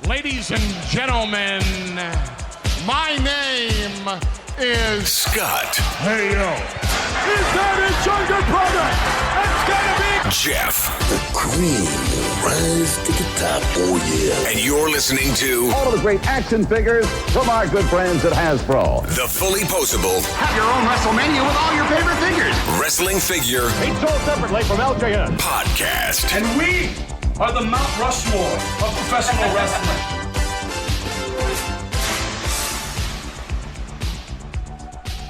Ladies and gentlemen, my name is Scott. Hey, yo. Is that his younger brother? It's gonna be Jeff. The cream will rise to the top. Oh, yeah. And you're listening to all of the great action figures from our good friends at Hasbro. the Fully Poseable Have your own WrestleMania with all your favorite figures. Wrestling Figure Each sold separately from LJN. Podcast. And we are the Mount Rushmore of professional wrestling.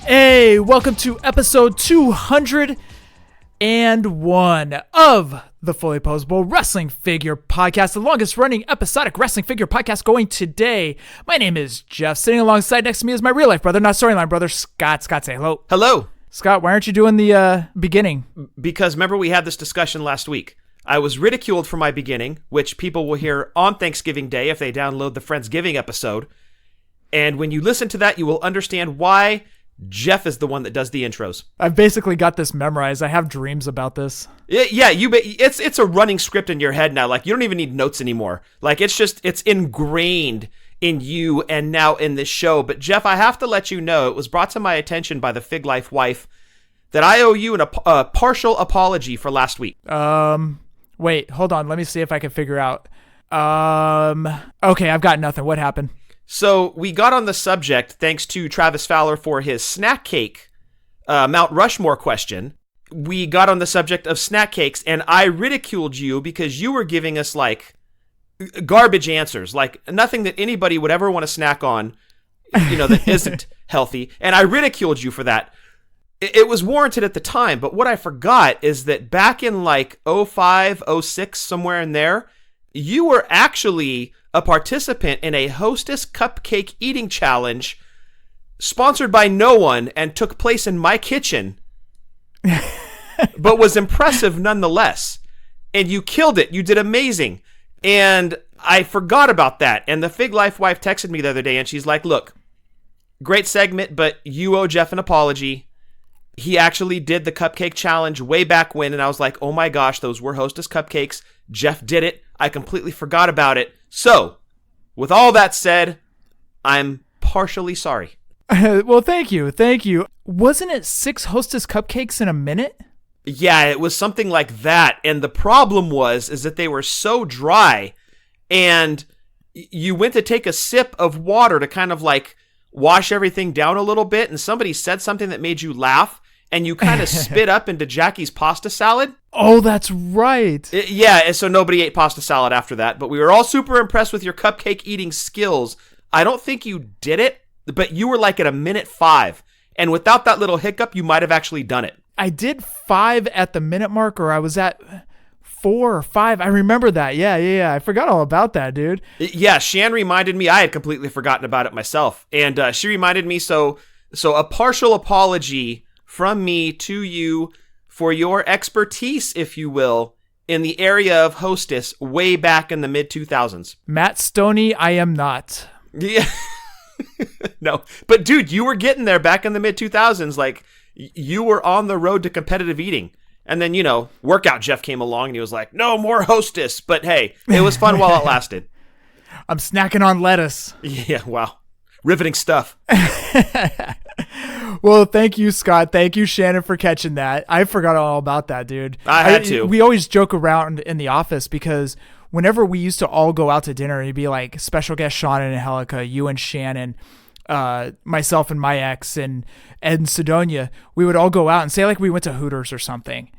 Hey, welcome to episode 201 of the Fully Poseable Wrestling Figure Podcast, the longest running episodic wrestling figure podcast going today. My name is Jeff. Sitting alongside next to me is my real life brother, not storyline brother, Scott. Scott, say hello. Hello. Scott, why aren't you doing the beginning? Because remember we had this discussion last week. I was ridiculed for my beginning, which people will hear on Thanksgiving Day if they download the Friendsgiving episode. And when you listen to that, you will understand why Jeff is the one that does the intros. I've basically got this memorized. I have dreams about this. It's a running script in your head now. Like, you don't even need notes anymore. Like, it's ingrained in you and now in this show. But Jeff, I have to let you know, it was brought to my attention by the Fig Life wife that I owe you a partial apology for last week. Wait, hold on. Let me see if I can figure out. Okay, I've got nothing. What happened? So we got on the subject thanks to Travis Fowler for his snack cake Mount Rushmore question. We got on the subject of snack cakes, and I ridiculed you because you were giving us like garbage answers, like nothing that anybody would ever want to snack on, that isn't healthy. And I ridiculed you for that. It was warranted at the time, but what I forgot is that back in like 05, 06, somewhere in there, you were actually a participant in a Hostess cupcake eating challenge sponsored by no one and took place in my kitchen, but was impressive nonetheless. And you killed it. You did amazing. And I forgot about that. And the Fig Life wife texted me the other day and she's like, look, great segment, but you owe Jeff an apology. He actually did the cupcake challenge way back when, and I was like, oh my gosh, those were Hostess cupcakes. Jeff did it. I completely forgot about it. So, with all that said, I'm partially sorry. Well, thank you. Thank you. Wasn't it 6 Hostess cupcakes in a minute? Yeah, it was something like that. And the problem is that they were so dry, and you went to take a sip of water to kind of like wash everything down a little bit, and somebody said something that made you laugh, and you kind of spit up into Jackie's pasta salad. Oh, that's right. And so nobody ate pasta salad after that, but we were all super impressed with your cupcake eating skills. I don't think you did it, but you were like at a minute 5, and without that little hiccup, you might have actually done it. I did 5 at the minute mark, or I was at 4 or 5. I remember that. Yeah. I forgot all about that, dude. Yeah, Shan reminded me. I had completely forgotten about it myself. And she reminded me, so a partial apology from me to you for your expertise, if you will, in the area of Hostess way back in the mid-2000s. Matt Stoney, I am not. Yeah. No. But dude, you were getting there back in the mid-2000s. Like, you were on the road to competitive eating. And then, Workout Jeff came along and he was like, no more Hostess. But hey, it was fun while it lasted. I'm snacking on lettuce. Yeah, wow. Riveting stuff. Well, thank you, Scott. Thank you, Shannon, for catching that. I forgot all about that, dude. I had to. We always joke around in the office because whenever we used to all go out to dinner, it'd be like special guest Sean and Angelica, you and Shannon, myself and my ex, and Ed and Sidonia. We would all go out and say like we went to Hooters or something.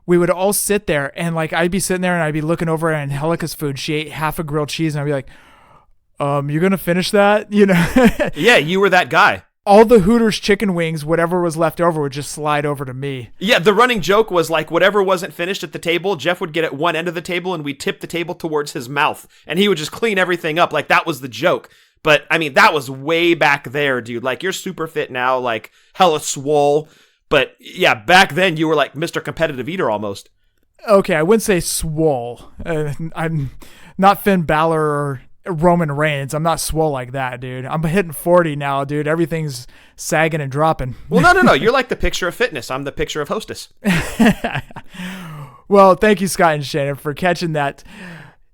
We would all sit there and like I'd be sitting there and I'd be looking over at Angelica's food. She ate half a grilled cheese and I'd be like, you gonna finish that? Yeah, you were that guy. All the Hooters chicken wings, whatever was left over, would just slide over to me. Yeah, the running joke was like whatever wasn't finished at the table, Jeff would get at one end of the table and we'd tip the table towards his mouth and he would just clean everything up. Like that was the joke. But I mean, that was way back there, dude. Like you're super fit now, like hella swole. But yeah, back then you were like Mr. Competitive Eater almost. Okay, I wouldn't say swole. I'm not Finn Balor or Roman Reigns. I'm not swole like that, dude. I'm hitting 40 now, dude. Everything's sagging and dropping. Well, no. You're like the picture of fitness. I'm the picture of Hostess. Well, thank you, Scott and Shannon, for catching that.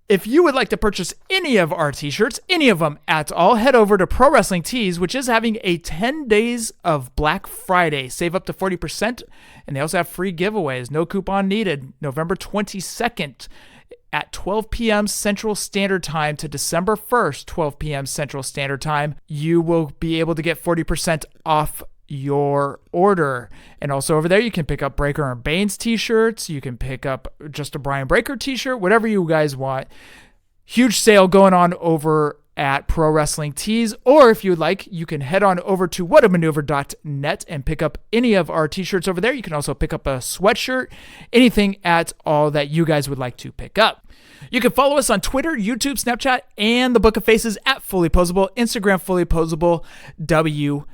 If you would like to purchase any of our t-shirts, any of them at all, head over to Pro Wrestling Tees, which is having a 10 days of Black Friday. Save up to 40%, and they also have free giveaways. No coupon needed. November 22nd at 12 p.m. Central Standard Time to December 1st, 12 p.m. Central Standard Time, you will be able to get 40% off your order. And also over there, you can pick up Breaker and Bane's t-shirts. You can pick up just a Brian Breaker t-shirt, whatever you guys want. Huge sale going on over at Pro Wrestling Tees. Or if you would like, you can head on over to whatamaneuver.net and pick up any of our t-shirts over there. You can also pick up a sweatshirt, anything at all that you guys would like to pick up. You can follow us on Twitter, YouTube, Snapchat, and the Book of Faces at Fully Poseable, Instagram Fully Poseable, WF.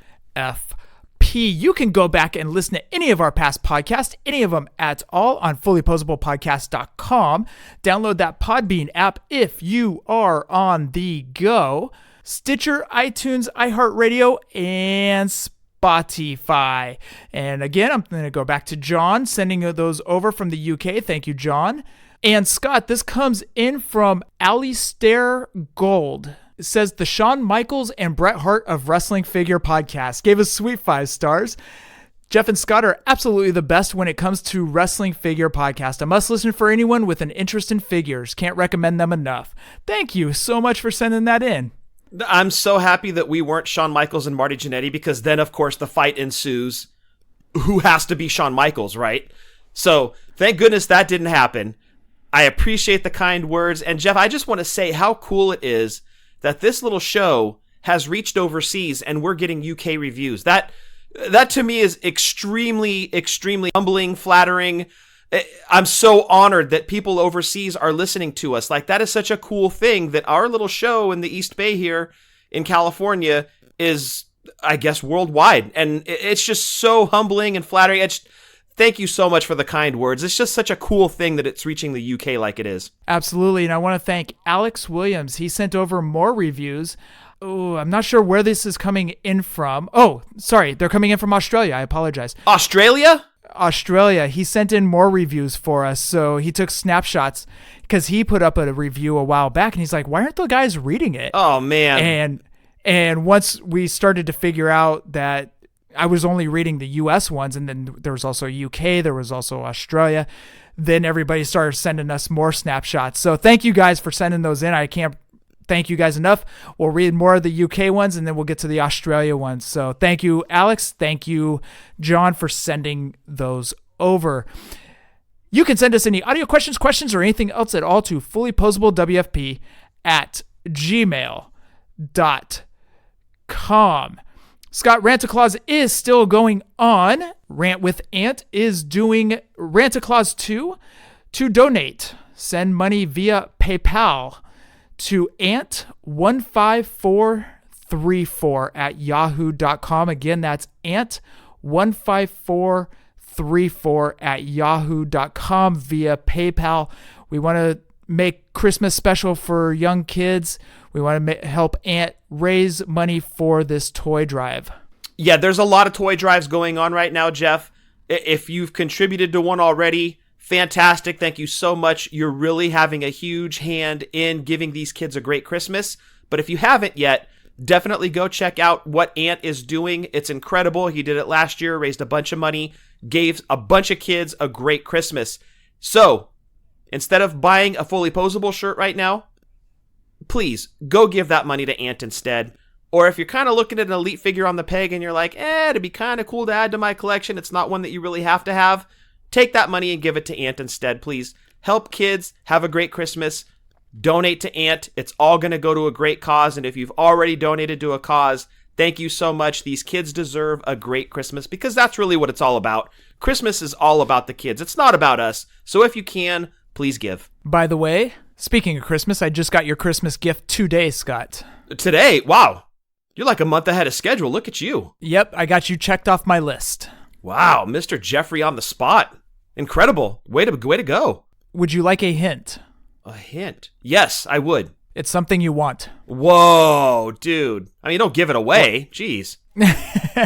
You can go back and listen to any of our past podcasts, any of them at all, on FullyPoseablePodcast.com. Download that Podbean app if you are on the go. Stitcher, iTunes, iHeartRadio, and Spotify. And again, I'm going to go back to John, sending those over from the UK. Thank you, John. And Scott, this comes in from Alistair Gold. It says the Shawn Michaels and Bret Hart of Wrestling Figure Podcast. Gave us sweet 5 stars. Jeff and Scott are absolutely the best when it comes to Wrestling Figure Podcast. A must listen for anyone with an interest in figures. Can't recommend them enough. Thank you so much for sending that in. I'm so happy that we weren't Shawn Michaels and Marty Jannetty, because then, of course, the fight ensues. Who has to be Shawn Michaels, right? So thank goodness that didn't happen. I appreciate the kind words. And Jeff, I just want to say how cool it is that this little show has reached overseas and we're getting UK reviews. That to me is extremely, extremely humbling, flattering. I'm so honored that people overseas are listening to us. Like, that is such a cool thing that our little show in the East Bay here in California is, I guess, worldwide. And it's just so humbling and flattering. Thank you so much for the kind words. It's just such a cool thing that it's reaching the UK like it is. Absolutely. And I want to thank Alex Williams. He sent over more reviews. Oh, I'm not sure where this is coming in from. Oh, sorry. They're coming in from Australia. I apologize. Australia? Australia. He sent in more reviews for us. So he took snapshots because he put up a review a while back and he's like, why aren't the guys reading it? Oh, man. And once we started to figure out that I was only reading the US ones, and then there was also UK, there was also Australia. Then everybody started sending us more snapshots. So thank you guys for sending those in. I can't thank you guys enough. We'll read more of the UK ones, and then we'll get to the Australia ones. So thank you, Alex. Thank you, John, for sending those over. You can send us any audio questions, or anything else at all to fullyposeablewfp@gmail.com. Scott, Rant-A-Claus is still going on. Rant with Ant is doing Rant-A-Claus 2. To donate, send money via PayPal to ant15434@yahoo.com. Again, that's ant15434@yahoo.com via PayPal. We want to make Christmas special for young kids. We want to help Ant raise money for this toy drive. Yeah, there's a lot of toy drives going on right now, Jeff. If you've contributed to one already, fantastic. Thank you so much. You're really having a huge hand in giving these kids a great Christmas. But if you haven't yet, definitely go check out what Ant is doing. It's incredible. He did it last year, raised a bunch of money, gave a bunch of kids a great Christmas. So, instead of buying a Fully Poseable shirt right now, please go give that money to Ant instead. Or if you're kind of looking at an Elite figure on the peg and you're like, it'd be kind of cool to add to my collection, it's not one that you really have to have, take that money and give it to Ant instead, please. Help kids have a great Christmas. Donate to Ant. It's all going to go to a great cause. And if you've already donated to a cause, thank you so much. These kids deserve a great Christmas, because that's really what it's all about. Christmas is all about the kids. It's not about us. So if you can, please give. By the way, speaking of Christmas, I just got your Christmas gift today, Scott. Today? Wow. You're like a month ahead of schedule. Look at you. Yep, I got you checked off my list. Wow, Mr. Jeffrey on the spot. Incredible. Way to go. Would you like a hint? A hint? Yes, I would. It's something you want. Whoa, dude. I mean, don't give it away. What? Jeez.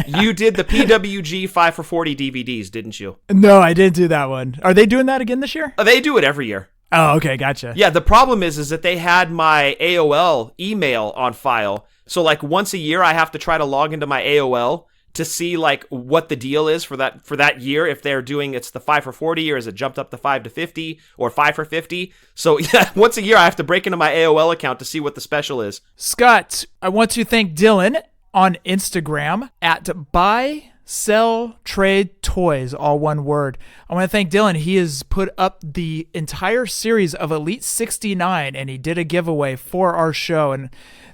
You did the PWG 5 for $40 DVDs, didn't you? No, I didn't do that one. Are they doing that again this year? They do it every year. Oh, okay, gotcha. Yeah, the problem is that they had my AOL email on file. So like once a year I have to try to log into my AOL to see like what the deal is for that year, if they're doing it's the 5 for 40 or is it jumped up to 5 to 50 or 5 for 50. So yeah, once a year I have to break into my AOL account to see what the special is. Scott, I want to thank Dylan on Instagram at Buy Sell Trade Toys, all one word. I want to thank Dylan. He has put up the entire series of Elite 69 and he did a giveaway for our show, and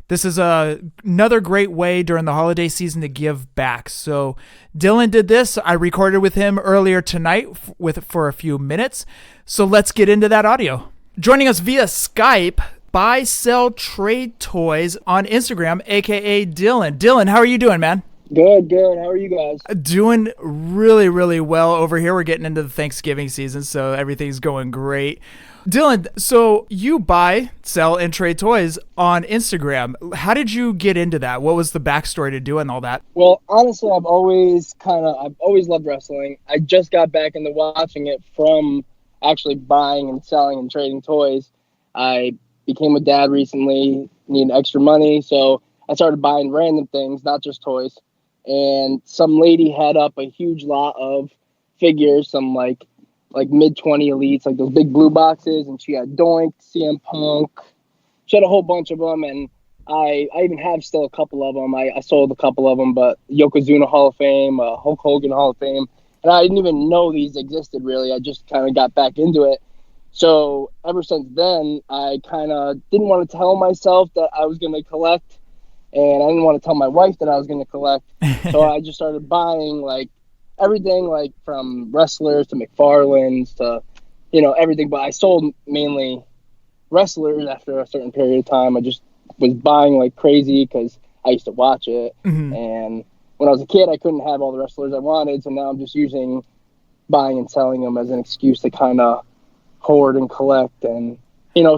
this is another great way during the holiday season to give back. So Dylan did this. I recorded with him earlier tonight for a few minutes. So let's get into that audio. Joining us via Skype, Buy Sell Trade Toys on Instagram, aka Dylan. Dylan, how are you doing, man? Good. How are you guys? Doing really, really well over here. We're getting into the Thanksgiving season, so everything's going great. Dylan, so you buy, sell, and trade toys on Instagram. How did you get into that? What was the backstory to doing all that? Well, honestly, I've always loved wrestling. I just got back into watching it from actually buying and selling and trading toys. I became a dad recently, needed extra money, so I started buying random things, not just toys. And some lady had up a huge lot of figures, some like mid-20 elites, like those big blue boxes, and she had Doink, CM Punk. She had a whole bunch of them, and I even have still a couple of them. I sold a couple of them, but Yokozuna Hall of Fame, Hulk Hogan Hall of Fame, and I didn't even know these existed, really. I just kind of got back into it. So ever since then, I kind of didn't want to tell myself that I was going to collect, and I didn't want to tell my wife that I was going to collect. So I just started buying like everything, like from wrestlers to McFarlane's to, everything. But I sold mainly wrestlers after a certain period of time. I just was buying like crazy because I used to watch it. Mm-hmm. And when I was a kid, I couldn't have all the wrestlers I wanted. So now I'm just using buying and selling them as an excuse to kind of hoard and collect and,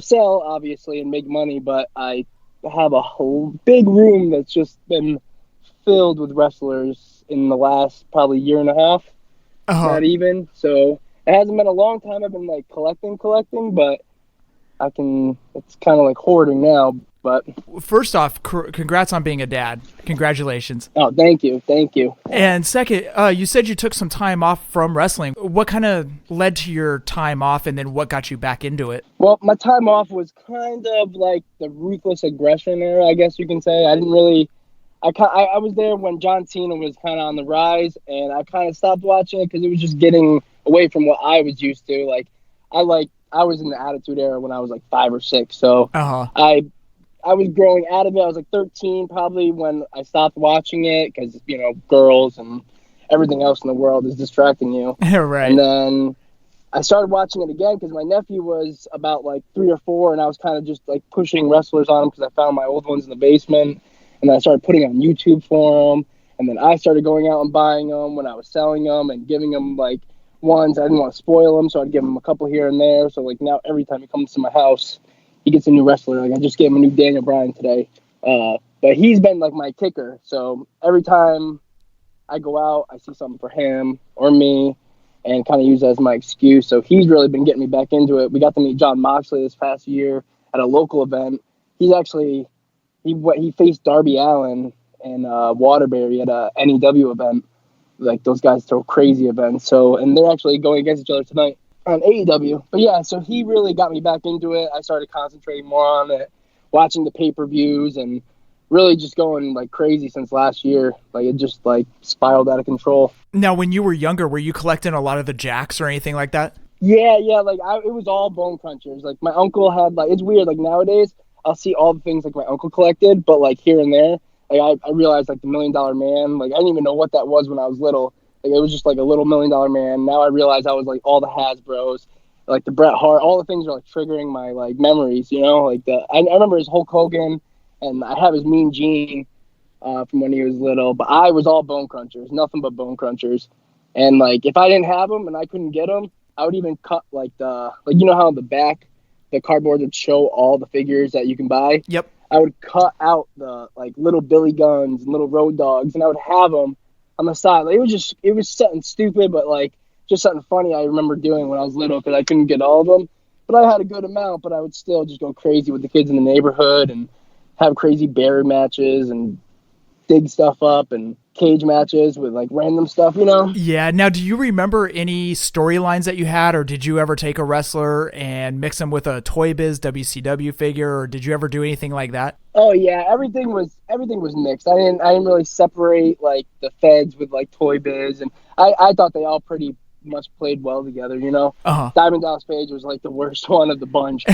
sell, obviously, and make money. But I have a whole big room that's just been filled with wrestlers in the last probably year and a half. Not even. So it hasn't been a long time I've been like collecting, but it's kind of like hoarding now. But first off, congrats on being a dad. Congratulations. Oh, thank you. And second, you said you took some time off from wrestling. What kind of led to your time off, and then what got you back into it? Well, my time off was kind of like the ruthless aggression era, I guess you can say. I didn't really. I was there when John Cena was kind of on the rise, and I kind of stopped watching it because it was just getting away from what I was used to. I was in the Attitude Era when I was like 5 or 6, so I was growing out of it. I was like 13 probably when I stopped watching it because, girls and everything else in the world is distracting you. Right. And then I started watching it again because my nephew was about like 3 or 4, and I was kind of just like pushing wrestlers on him because I found my old ones in the basement. And I started putting on YouTube for them. And then I started going out and buying them when I was selling them and giving them like ones. I didn't want to spoil them, so I'd give him a couple here and there. So like now every time he comes to my house, he gets a new wrestler. Like I just gave him a new Daniel Bryan today. But he's been like my kicker. So every time I go out, I see something for him or me and kind of use that as my excuse. So he's really been getting me back into it. We got to meet John Moxley this past year at a local event. He's actually, he faced Darby Allin and Waterbury at a NEW event. Like those guys throw crazy events. So, and they're actually going against each other tonight on AEW. But yeah, so he really got me back into it. I started concentrating more on it, watching the pay-per-views and really just going like crazy since last year. Like it just like spiraled out of control. Now, when you were younger, were you collecting a lot of the Jacks or anything like that? Yeah. Like it was all bone crunchers. Like my uncle had like, it's weird. Like nowadays I'll see all the things like my uncle collected, but like here and there, like I realized like the $1 Million Man, like I didn't even know what that was when I was little. Like it was just like a little $1 Million Man. Now I realize I was like all the Hasbros, like the Bret Hart, all the things are like triggering my like memories, like I remember his Hulk Hogan and I have his Mean Gene from when he was little, but I was all bone crunchers, nothing but bone crunchers. And like if I didn't have them and I couldn't get them, I would even cut like how the back, the cardboard would show all the figures that you can buy. Yep. I would cut out the like little Billy Guns and little Road Dogs, and I would have them on the side. Like it was something stupid, but like just something funny I remember doing when I was little because I couldn't get all of them. but I had a good amount, but I would still just go crazy with the kids in the neighborhood and have crazy bear matches and dig stuff up and cage matches with like random stuff, you know? Yeah. Now, do you remember any storylines that you had, or did you ever take a wrestler and mix them with a Toy Biz WCW figure, or did you ever do anything like that? Oh yeah, everything was mixed. I didn't really separate like the feds with like Toy Biz, and I thought they all pretty much played well together, you know? Diamond Dallas Page was like the worst one of the bunch.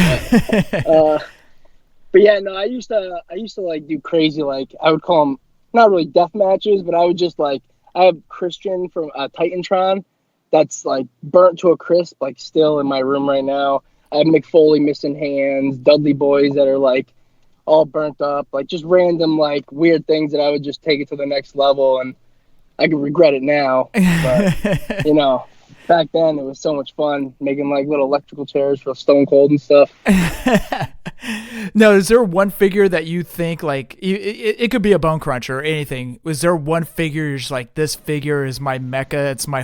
But yeah, no, I used to like do crazy, like I would call them not really death matches, but I would just like, I have Christian from Titantron that's like burnt to a crisp, like still in my room right now. I have McFoley missing hands, Dudley boys that are like all burnt up, like just random like weird things that I would just take it to the next level, and I could regret it now. But you know, back then it was so much fun making like little electrical chairs for Stone Cold and stuff. Now, is there one figure that you think like it could be a Bone Cruncher or anything? Was there one figure you're just like, this figure is my mecca? It's my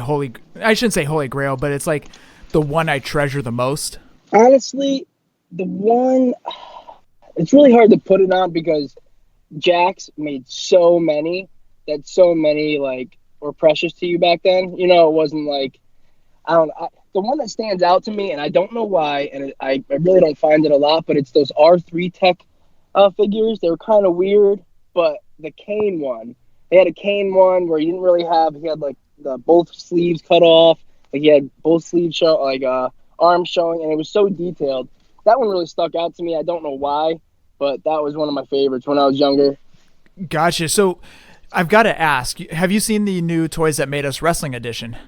I shouldn't say holy grail, but it's like the one I treasure the most. Honestly, the one, it's really hard to put it on because Jax made so many like were precious to you back then. You know, it wasn't like, the one that stands out to me, and I don't know why, and I really don't find it a lot, but it's those R3 Tech figures. They were kind of weird, but the Kane one, they had a Kane one where he had like both sleeves cut off, like he had both sleeves arms showing, and it was so detailed. That one really stuck out to me. I don't know why, but that was one of my favorites when I was younger. Gotcha. So I've got to ask, have you seen the new Toys That Made Us Wrestling edition?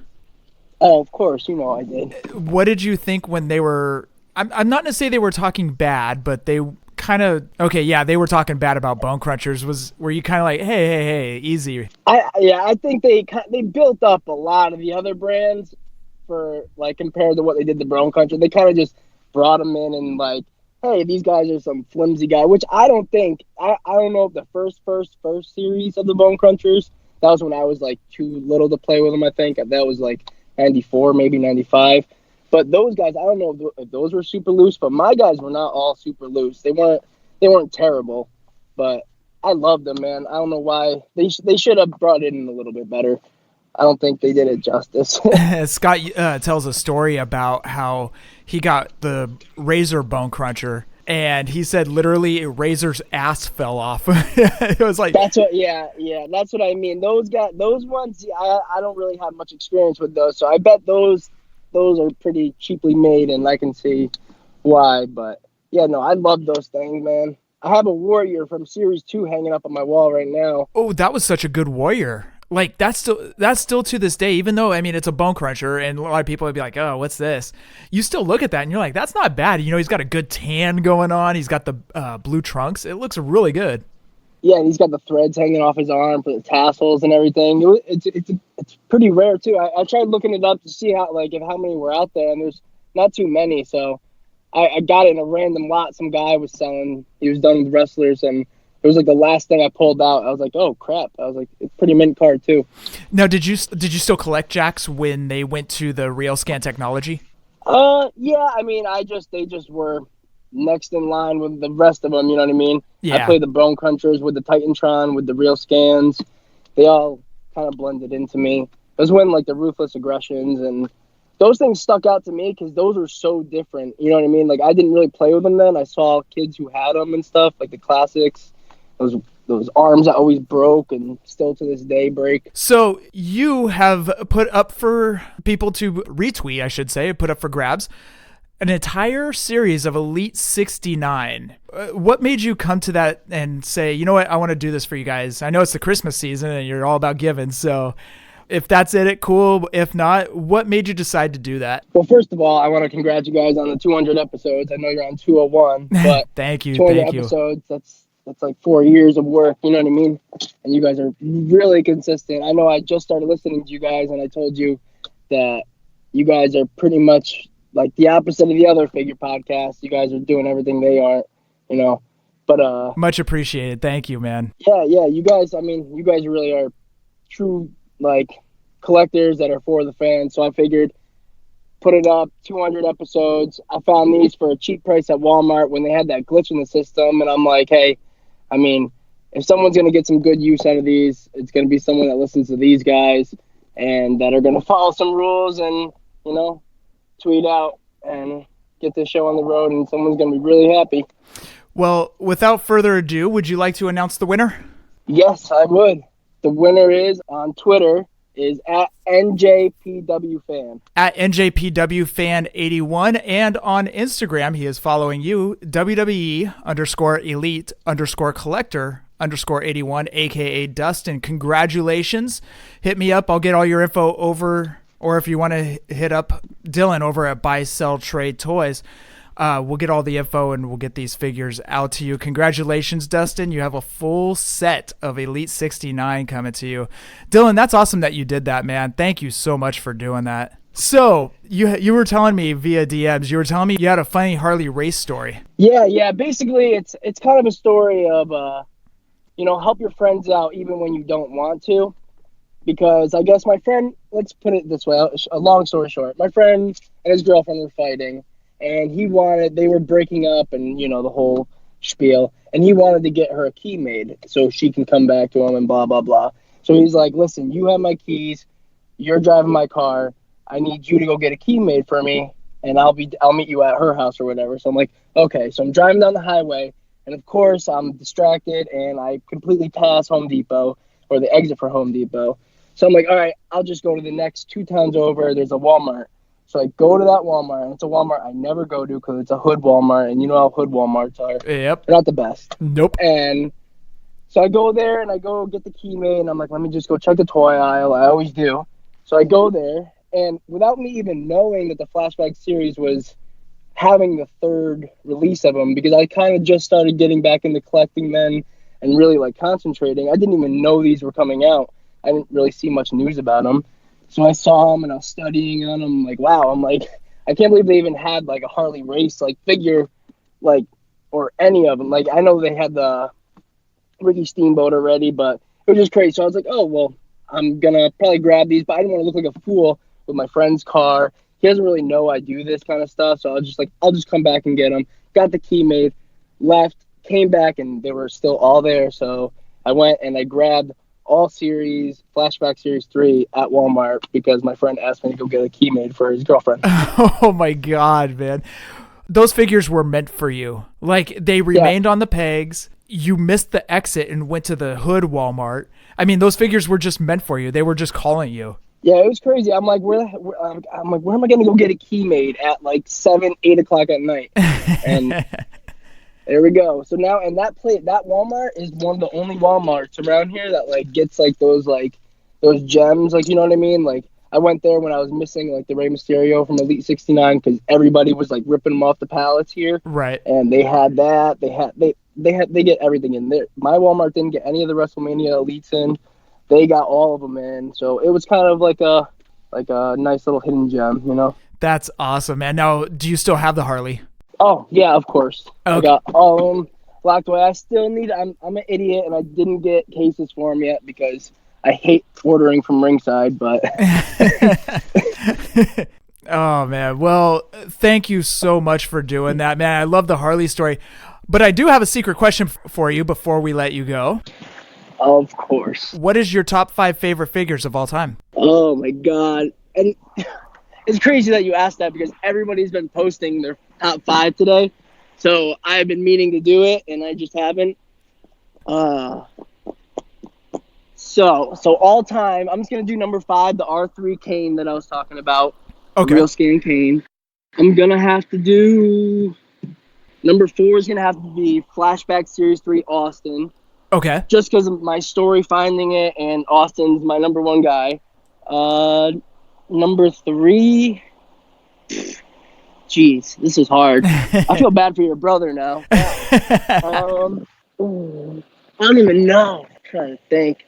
Oh, of course, you know I did. What did you think when they were, I'm not going to say they were talking bad, but they kind of, okay, yeah, they were talking bad about Bone Crunchers. Were you kind of like, hey, easy? I think they built up a lot of the other brands for, like, compared to what they did to Bone Cruncher. They kind of just brought them in and, like, hey, these guys are some flimsy guy, which I don't think, I don't know if the first series of the Bone Crunchers, that was when I was, like, too little to play with them, I think. That was, like, 94, maybe 95. But those guys, I don't know if those were super loose, but my guys were not all super loose. They weren't terrible, but I loved them, man. I don't know why. They should have brought it in a little bit better. I don't think they did it justice. Scott tells a story about how he got the Razor Bone Cruncher, and he said literally Razor's ass fell off. It was like, that's what I mean. Those ones, I don't really have much experience with those, so I bet those are pretty cheaply made, and I can see why. But yeah, no, I love those things, man. I have a Warrior from Series 2 hanging up on my wall right now. Oh, that was such a good Warrior. Like, that's still to this day, even though, I mean, it's a Bone Cruncher, and a lot of people would be like, oh, what's this? You still look at that, and you're like, that's not bad. You know, he's got a good tan going on. He's got the blue trunks. It looks really good. Yeah, and he's got the threads hanging off his arm for the tassels and everything. It's pretty rare, too. I tried looking it up to see how many were out there, and there's not too many. So I got it in a random lot some guy was selling. He was done with wrestlers, and it was like the last thing I pulled out. I was like, oh crap. I was like, it's pretty mint card too. Now, did you still collect Jax when they went to the Real Scan technology? Yeah, I mean, they just were next in line with the rest of them, you know what I mean? Yeah. I played the Bone Crunchers with the Titantron, with the Real Scans. They all kind of blended into me. It was when like the Ruthless Aggressions and those things stuck out to me because those were so different, you know what I mean? Like, I didn't really play with them then. I saw kids who had them and stuff, like the classics. Those arms that always broke and still to this day break. So you have put up for people to retweet, I should say, put up for grabs, an entire series of Elite 69. What made you come to that and say, you know what, I want to do this for you guys? I know it's the Christmas season and you're all about giving, so if that's it, cool. If not, what made you decide to do that? Well, first of all, I want to congratulate you guys on the 200 episodes. I know you're on 201, but thank you. 200 episodes, that's like 4 years of work, you know what I mean? And you guys are really consistent. I know I just started listening to you guys, and I told you that you guys are pretty much like the opposite of the other figure podcasts. You guys are doing everything they aren't, you know. But much appreciated. Thank you, man. Yeah, you guys really are true like collectors that are for the fans. So I figured put it up, 200 episodes. I found these for a cheap price at Walmart when they had that glitch in the system. And I'm like, hey, I mean, if someone's going to get some good use out of these, it's going to be someone that listens to these guys and that are going to follow some rules and, you know, tweet out and get this show on the road, and someone's going to be really happy. Well, without further ado, would you like to announce the winner? Yes, I would. The winner is on Twitter is at NJPWFan. At NJPWFan81. And on Instagram, he is following you, WWE_elite_collector_81, aka Dustin. Congratulations. Hit me up. I'll get all your info over, or if you want to hit up Dylan over at Buy Sell Trade Toys. We'll get all the info and we'll get these figures out to you. Congratulations, Dustin. You have a full set of Elite 69 coming to you. Dylan, that's awesome that you did that, man. Thank you so much for doing that. So you were telling me via DMs, you were telling me you had a funny Harley race story. Yeah. Basically, it's kind of a story of, help your friends out even when you don't want to. Because I guess my friend, let's put it this way, a long story short, my friend and his girlfriend were fighting. And they were breaking up and, the whole spiel. And he wanted to get her a key made so she can come back to him and blah, blah, blah. So he's like, listen, you have my keys. You're driving my car. I need you to go get a key made for me. And I'll meet you at her house or whatever. So I'm like, okay. So I'm driving down the highway. And, of course, I'm distracted. And I completely pass Home Depot or the exit for Home Depot. So I'm like, all right, I'll just go to the next 2 towns over. There's a Walmart. So I go to that Walmart, and it's a Walmart I never go to because it's a hood Walmart, and you know how hood Walmarts are. Yep. They're not the best. Nope. And so I go there, and I go get the key made, and I'm like, let me just go check the toy aisle. I always do. So I go there, and without me even knowing that the Flashback series was having the 3rd release of them, because I kind of just started getting back into collecting then and really, concentrating. I didn't even know these were coming out. I didn't really see much news about them. So I saw them and I was studying on them. Like, wow, I can't believe they even had a Harley race figure, or any of them. I know they had the Ricky Steamboat already, but it was just crazy. So I was like, oh, well, I'm going to probably grab these, but I didn't want to look like a fool with my friend's car. He doesn't really know I do this kind of stuff. So I was just like, I'll just come back and get them. Got the key made, left, came back, and they were still all there. So I went and I grabbed all series, Flashback Series 3 at Walmart because my friend asked me to go get a key made for his girlfriend. Oh my God, man. Those figures were meant for you. They remained on the pegs. You missed the exit and went to the hood Walmart. I mean, those figures were just meant for you. They were just calling you. Yeah, it was crazy. I'm like, where am I going to go get a key made at 7, 8 o'clock at night? And there we go. So now, and that Walmart is one of the only Walmarts around here that gets those gems, you know what I mean? I went there when I was missing the Rey Mysterio from Elite 69 because everybody was ripping them off the pallets here. Right. And they had that. They get everything in there. My Walmart didn't get any of the WrestleMania Elites in. They got all of them in. So it was kind of like a nice little hidden gem, you know? That's awesome, man. Now, do you still have the Harley? Oh, yeah, of course. Okay. I got all of them locked away. I still need I'm an idiot, and I didn't get cases for them yet because I hate ordering from ringside, but... Oh, man. Well, thank you so much for doing that, man. I love the Harley story. But I do have a secret question for you before we let you go. Of course. What is your top 5 favorite figures of all time? Oh, my God. And it's crazy that you asked that because everybody's been posting their top 5 today. So I've been meaning to do it, and I just haven't. So all time, I'm just going to do number 5, the R3 Kane that I was talking about. Okay. Real scan Kane. I'm going to have to do... Number 4 is going to have to be Flashback Series 3 Austin. Okay. Just because of my story finding it, and Austin's my number 1 guy. Number 3... Jeez, this is hard. I feel bad for your brother now. I don't even know. I'm trying to think.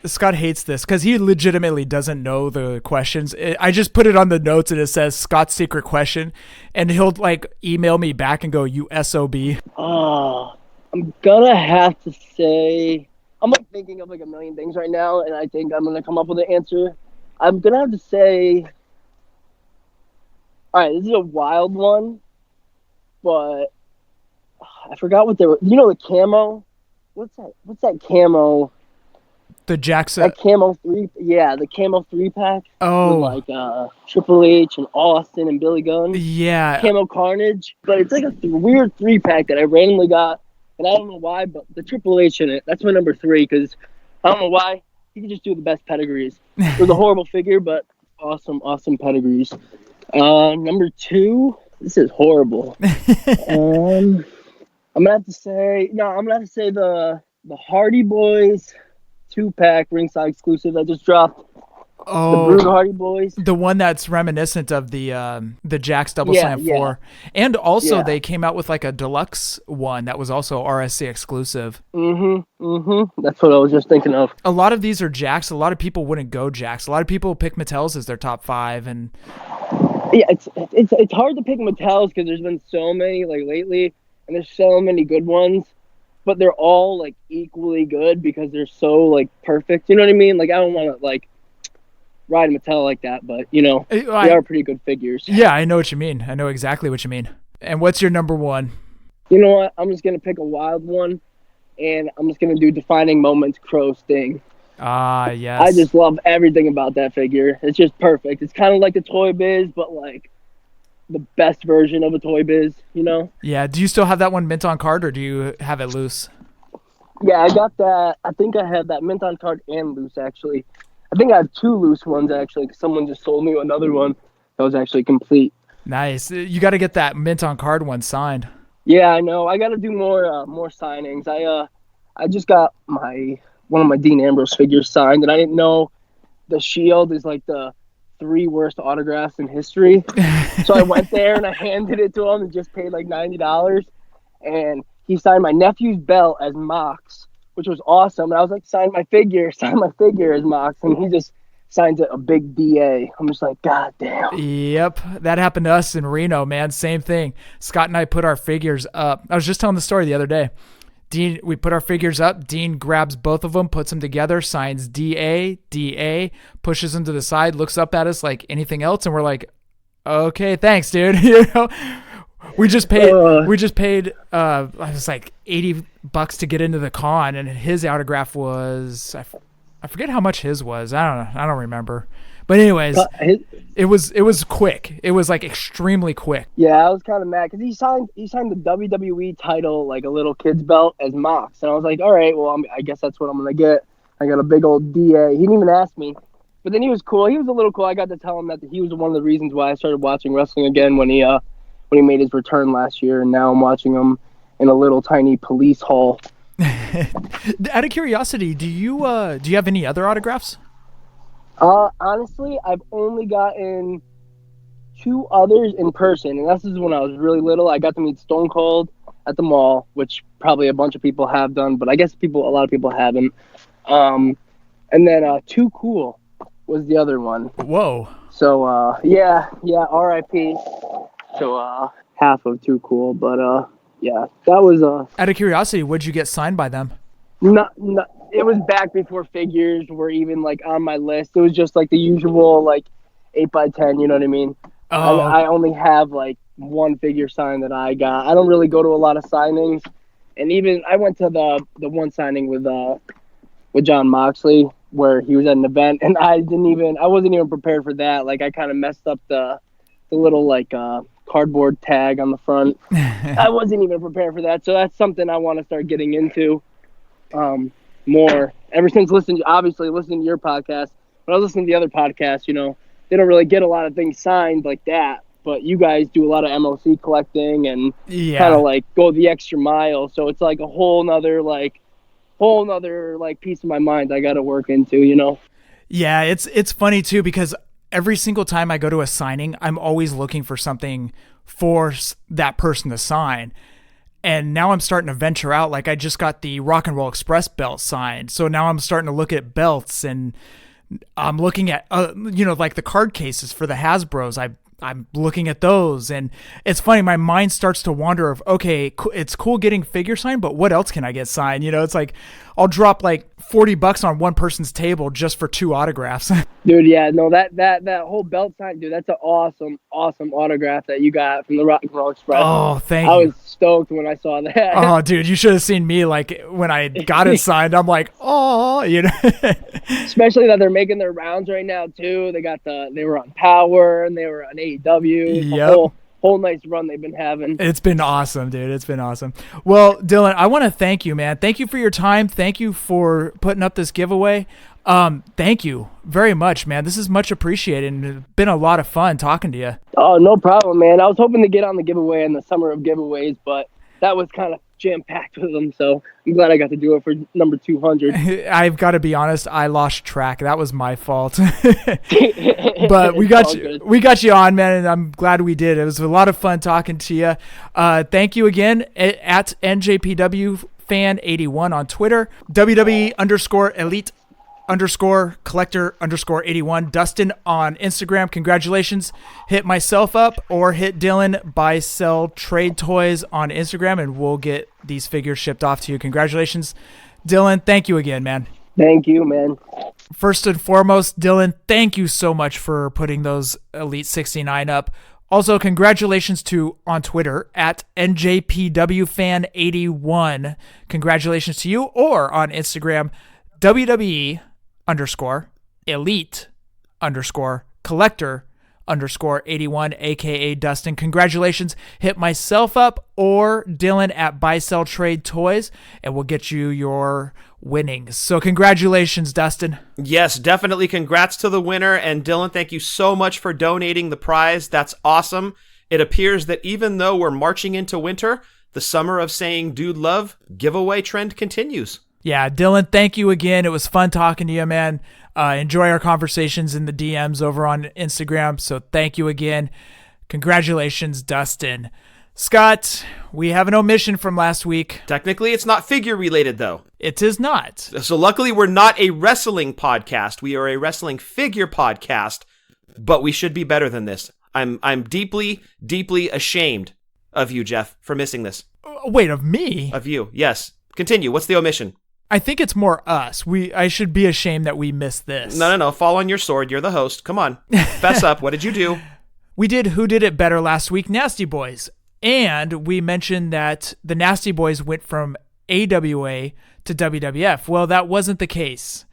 Scott hates this because he legitimately doesn't know the questions. I just put it on the notes and it says Scott's secret question, and he'll email me back and go, "You SOB." I'm gonna have to say I'm thinking of a million things right now, and I think I'm gonna come up with an answer. I'm gonna have to say All right, this is a wild one, but I forgot what they were. You know the camo? What's that camo? The Jackson. That camo 3, the camo 3-pack. Oh. With like Triple H and Austin and Billy Gunn. Yeah. Camo Carnage. But it's like a weird 3-pack that I randomly got, and I don't know why, but the Triple H in it, that's my number 3, because I don't know why. He can just do the best pedigrees. It was a horrible figure, but awesome pedigrees. Number 2, this is horrible. I'm gonna have to say the Hardy Boys 2-pack ringside exclusive that just dropped. Oh, the Brood Hardy Boys, the one that's reminiscent of the Jax Double Slam 4, and also they came out with like a deluxe one that was also RSC exclusive. That's what I was just thinking of. A lot of these are Jax. A lot of people wouldn't go Jax. A lot of people pick Mattels as their top 5, and it's hard to pick Mattels because there's been so many like lately, and there's so many good ones. But they're all like equally good because they're so like perfect. You know what I mean? Like I don't want to like ride a Mattel like that, but you know they are pretty good figures. Yeah, I know what you mean. I know exactly what you mean. And what's your number 1? You know what? I'm just gonna pick a wild one, and I'm just gonna do Defining Moments Crow Sting. Ah, yes. I just love everything about that figure. It's just perfect. It's kind of like the Toy Biz, but like the best version of a Toy Biz, you know? Yeah. Do you still have that one mint on card, or do you have it loose? Yeah, I got that. I think I have that mint on card and loose, actually. I think I have 2 loose ones, actually, because someone just sold me another one that was actually complete. Nice. You got to get that mint on card one signed. Yeah, I know. I got to do more signings. I just got one of my Dean Ambrose figures signed, and I didn't know the Shield is like the 3 worst autographs in history. So I went there and I handed it to him and just paid like $90. And he signed my nephew's belt as Mox, which was awesome. And I was like, sign my figure as Mox. And he just signs a big DA. I'm just like, God damn. Yep. That happened to us in Reno, man. Same thing. Scott and I put our figures up. I was just telling the story the other day. Dean, we put our figures up. Dean grabs both of them, puts them together, signs DA, pushes them to the side, looks up at us like anything else, and we're like, okay, thanks, dude. You know, we just paid. I was like $80 to get into the con, and his autograph was I forget how much his was. I don't remember. But anyways, it was quick. It was like extremely quick. Yeah, I was kind of mad because he signed the WWE title like a little kid's belt as Mox, and I was like, all right, well, I guess that's what I'm gonna get. I got a big old DA. He didn't even ask me, but then he was cool. He was a little cool. I got to tell him that he was one of the reasons why I started watching wrestling again when he made his return last year, and now I'm watching him in a little tiny police hall. Out of curiosity, do you have any other autographs? Honestly, I've only gotten 2 others in person, and this is when I was really little. I got to meet Stone Cold at the mall, which probably a bunch of people have done, but I guess a lot of people haven't. And then Too Cool was the other one. Whoa. So yeah, R.I.P. So half of Too Cool, but yeah, that was Out of curiosity, would you get signed by them? Not. It was back before figures were even like on my list. It was just like the usual like 8x10. You know what I mean? Oh. I only have like 1 figure sign that I got. I don't really go to a lot of signings, and even I went to the one signing with John Moxley where he was at an event, and I wasn't even prepared for that. Like I kind of messed up the little like cardboard tag on the front. I wasn't even prepared for that, so that's something I want to start getting into. More ever since listening to your podcast. When I was listening to the other podcasts, you know, they don't really get a lot of things signed like that, but you guys do a lot of MOC collecting and kind of like go the extra mile. So it's like a whole nother piece of my mind I got to work into, you know? Yeah. It's funny too, because every single time I go to a signing, I'm always looking for something for that person to sign. And now I'm starting to venture out. Like I just got the Rock and Roll Express belt signed. So now I'm starting to look at belts, and I'm looking at, like the card cases for the Hasbros. I'm looking at those, and it's funny. My mind starts to wander of, okay, it's cool getting figure signed, but what else can I get signed? You know, it's like, I'll drop like $40 on one person's table just for 2 autographs. Dude, yeah, no, that whole belt sign, dude, that's an awesome autograph that you got from the Rock and Roll Express. Oh, thank you. I was stoked when I saw that. Oh, dude, you should have seen me like when I got it signed. I'm like, oh, you know. Especially that they're making their rounds right now too. They were on Power and they were on AEW. Yep. Whole nice run they've been having. It's been awesome, dude. It's been awesome. Well, Dylan, I want to thank you, man. Thank you for your time. Thank you for putting up this giveaway. Thank you very much, man. This is much appreciated, and it's been a lot of fun talking to you. Oh, no problem, man. I was hoping to get on the giveaway in the summer of giveaways, but that was kind of jam-packed with them, so I'm glad I got to do it for number 200. I've got to be honest, I lost track. That was my fault. But we got you on, man, and I'm glad we did. It was a lot of fun talking to you. Thank you again at NJPWFan81 on Twitter, WWE_elite _collector_81. Dustin on Instagram. Congratulations. Hit myself up or hit Dylan buy sell trade toys on Instagram and we'll get these figures shipped off to you. Congratulations, Dylan. Thank you again, man. Thank you, man. First and foremost, Dylan, thank you so much for putting those Elite 69 up. Also, congratulations on Twitter at NJPWFan81. Congratulations to you, or on Instagram, WWE_elite_collector_81, aka Dustin. Congratulations. Hit myself up or Dylan at Buy Sell Trade Toys and we'll get you your winnings. So congratulations, Dustin. Yes, definitely congrats to the winner. And Dylan, thank you so much for donating the prize. That's awesome. It appears that even though we're marching into winter, the summer of saying dude love giveaway trend continues. Yeah, Dylan, thank you again. It was fun talking to you, man. Enjoy our conversations in the DMs over on Instagram. So thank you again. Congratulations, Dustin. Scott, we have an omission from last week. Technically, it's not figure related, though. It is not. So luckily, we're not a wrestling podcast. We are a wrestling figure podcast, but we should be better than this. I'm deeply, deeply ashamed of you, Jeff, for missing this. Wait, of me? Of you, yes. Continue. What's the omission? I think it's more us. I should be ashamed that we missed this. No. Fall on your sword. You're the host. Come on. Fess up. What did you do? We did Who Did It Better last week, Nasty Boys. And we mentioned that the Nasty Boys went from AWA to WWF. Well, that wasn't the case.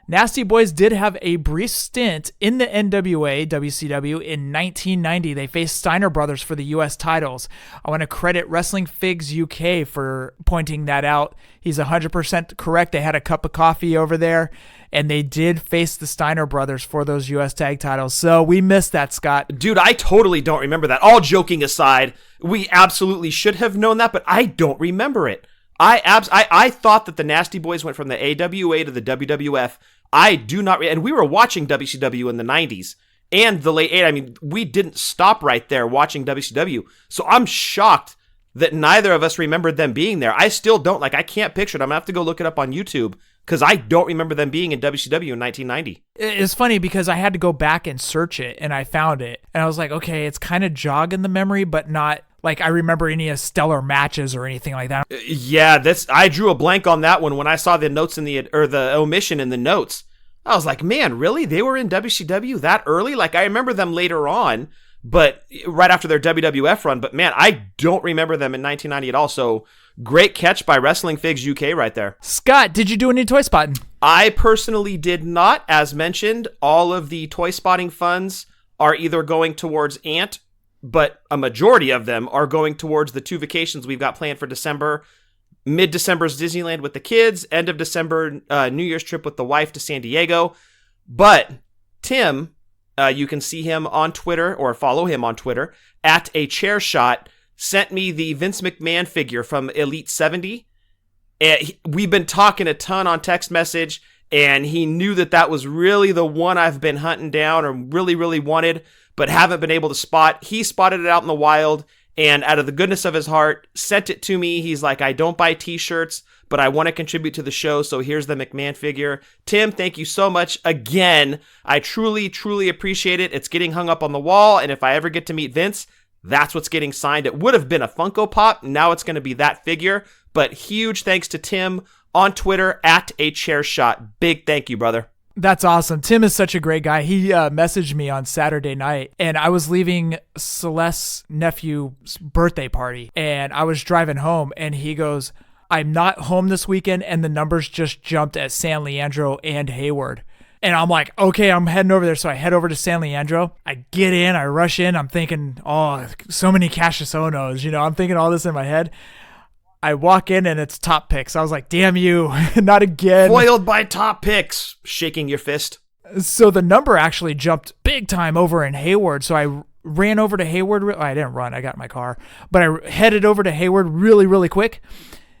Nasty Boys did have a brief stint in the NWA, WCW, in 1990. They faced Steiner Brothers for the U.S. titles. I want to credit Wrestling Figs UK for pointing that out. He's 100% correct. They had a cup of coffee over there, and they did face the Steiner Brothers for those U.S. tag titles. So we missed that, Scott. Dude, I totally don't remember that. All joking aside, we absolutely should have known that, but I don't remember it. I thought that the Nasty Boys went from the AWA to the WWF. I do not, and we were watching WCW in the 90s and the late 80s. I mean, we didn't stop right there watching WCW. So I'm shocked that neither of us remembered them being there. I still don't. I can't picture it. I'm going to have to go look it up on YouTube because I don't remember them being in WCW in 1990. It's funny because I had to go back and search it, and I found it. And I was like, okay, it's kind of jogging the memory, but not like I remember any stellar matches or anything like that. Yeah, I drew a blank on that one when I saw the notes the omission in the notes. I was like, man, really? They were in WCW that early? I remember them later on, but right after their WWF run. But man, I don't remember them in 1990 at all. So great catch by Wrestling Figs UK right there. Scott, did you do any toy spotting? I personally did not. As mentioned, all of the toy spotting funds are either going towards Ant, but a majority of them are going towards the 2 vacations we've got planned for December. Mid-December's Disneyland with the kids. End of December, New Year's trip with the wife to San Diego. But Tim, you can see him on Twitter or follow him on Twitter at a chair shot, sent me the Vince McMahon figure from Elite 70. And we've been talking a ton on text message, and he knew that was really the one I've been hunting down or really, really wanted, but haven't been able to spot. He spotted it out in the wild, and out of the goodness of his heart, sent it to me. He's like, I don't buy t-shirts, but I want to contribute to the show, so here's the McMahon figure. Tim, thank you so much again. I truly, truly appreciate it. It's getting hung up on the wall, and if I ever get to meet Vince, that's what's getting signed. It would have been a Funko Pop. Now it's going to be that figure, but huge thanks to Tim on Twitter at @chairshot. Big thank you, brother. That's awesome. Tim is such a great guy. He messaged me on Saturday night, and I was leaving Celeste's nephew's birthday party, and I was driving home, and he goes, I'm not home this weekend, and the numbers just jumped at San Leandro and Hayward. And I'm like, okay, I'm heading over there. So I head over to San Leandro. I get in, I rush in. I'm thinking, oh, so many Cassius Onos. I'm thinking all this in my head. I walk in and it's Top Picks. I was like, damn you, not again. Foiled by Top Picks, shaking your fist. So the number actually jumped big time over in Hayward. So I ran over to Hayward. I didn't run, I got in my car. But I headed over to Hayward really, really quick.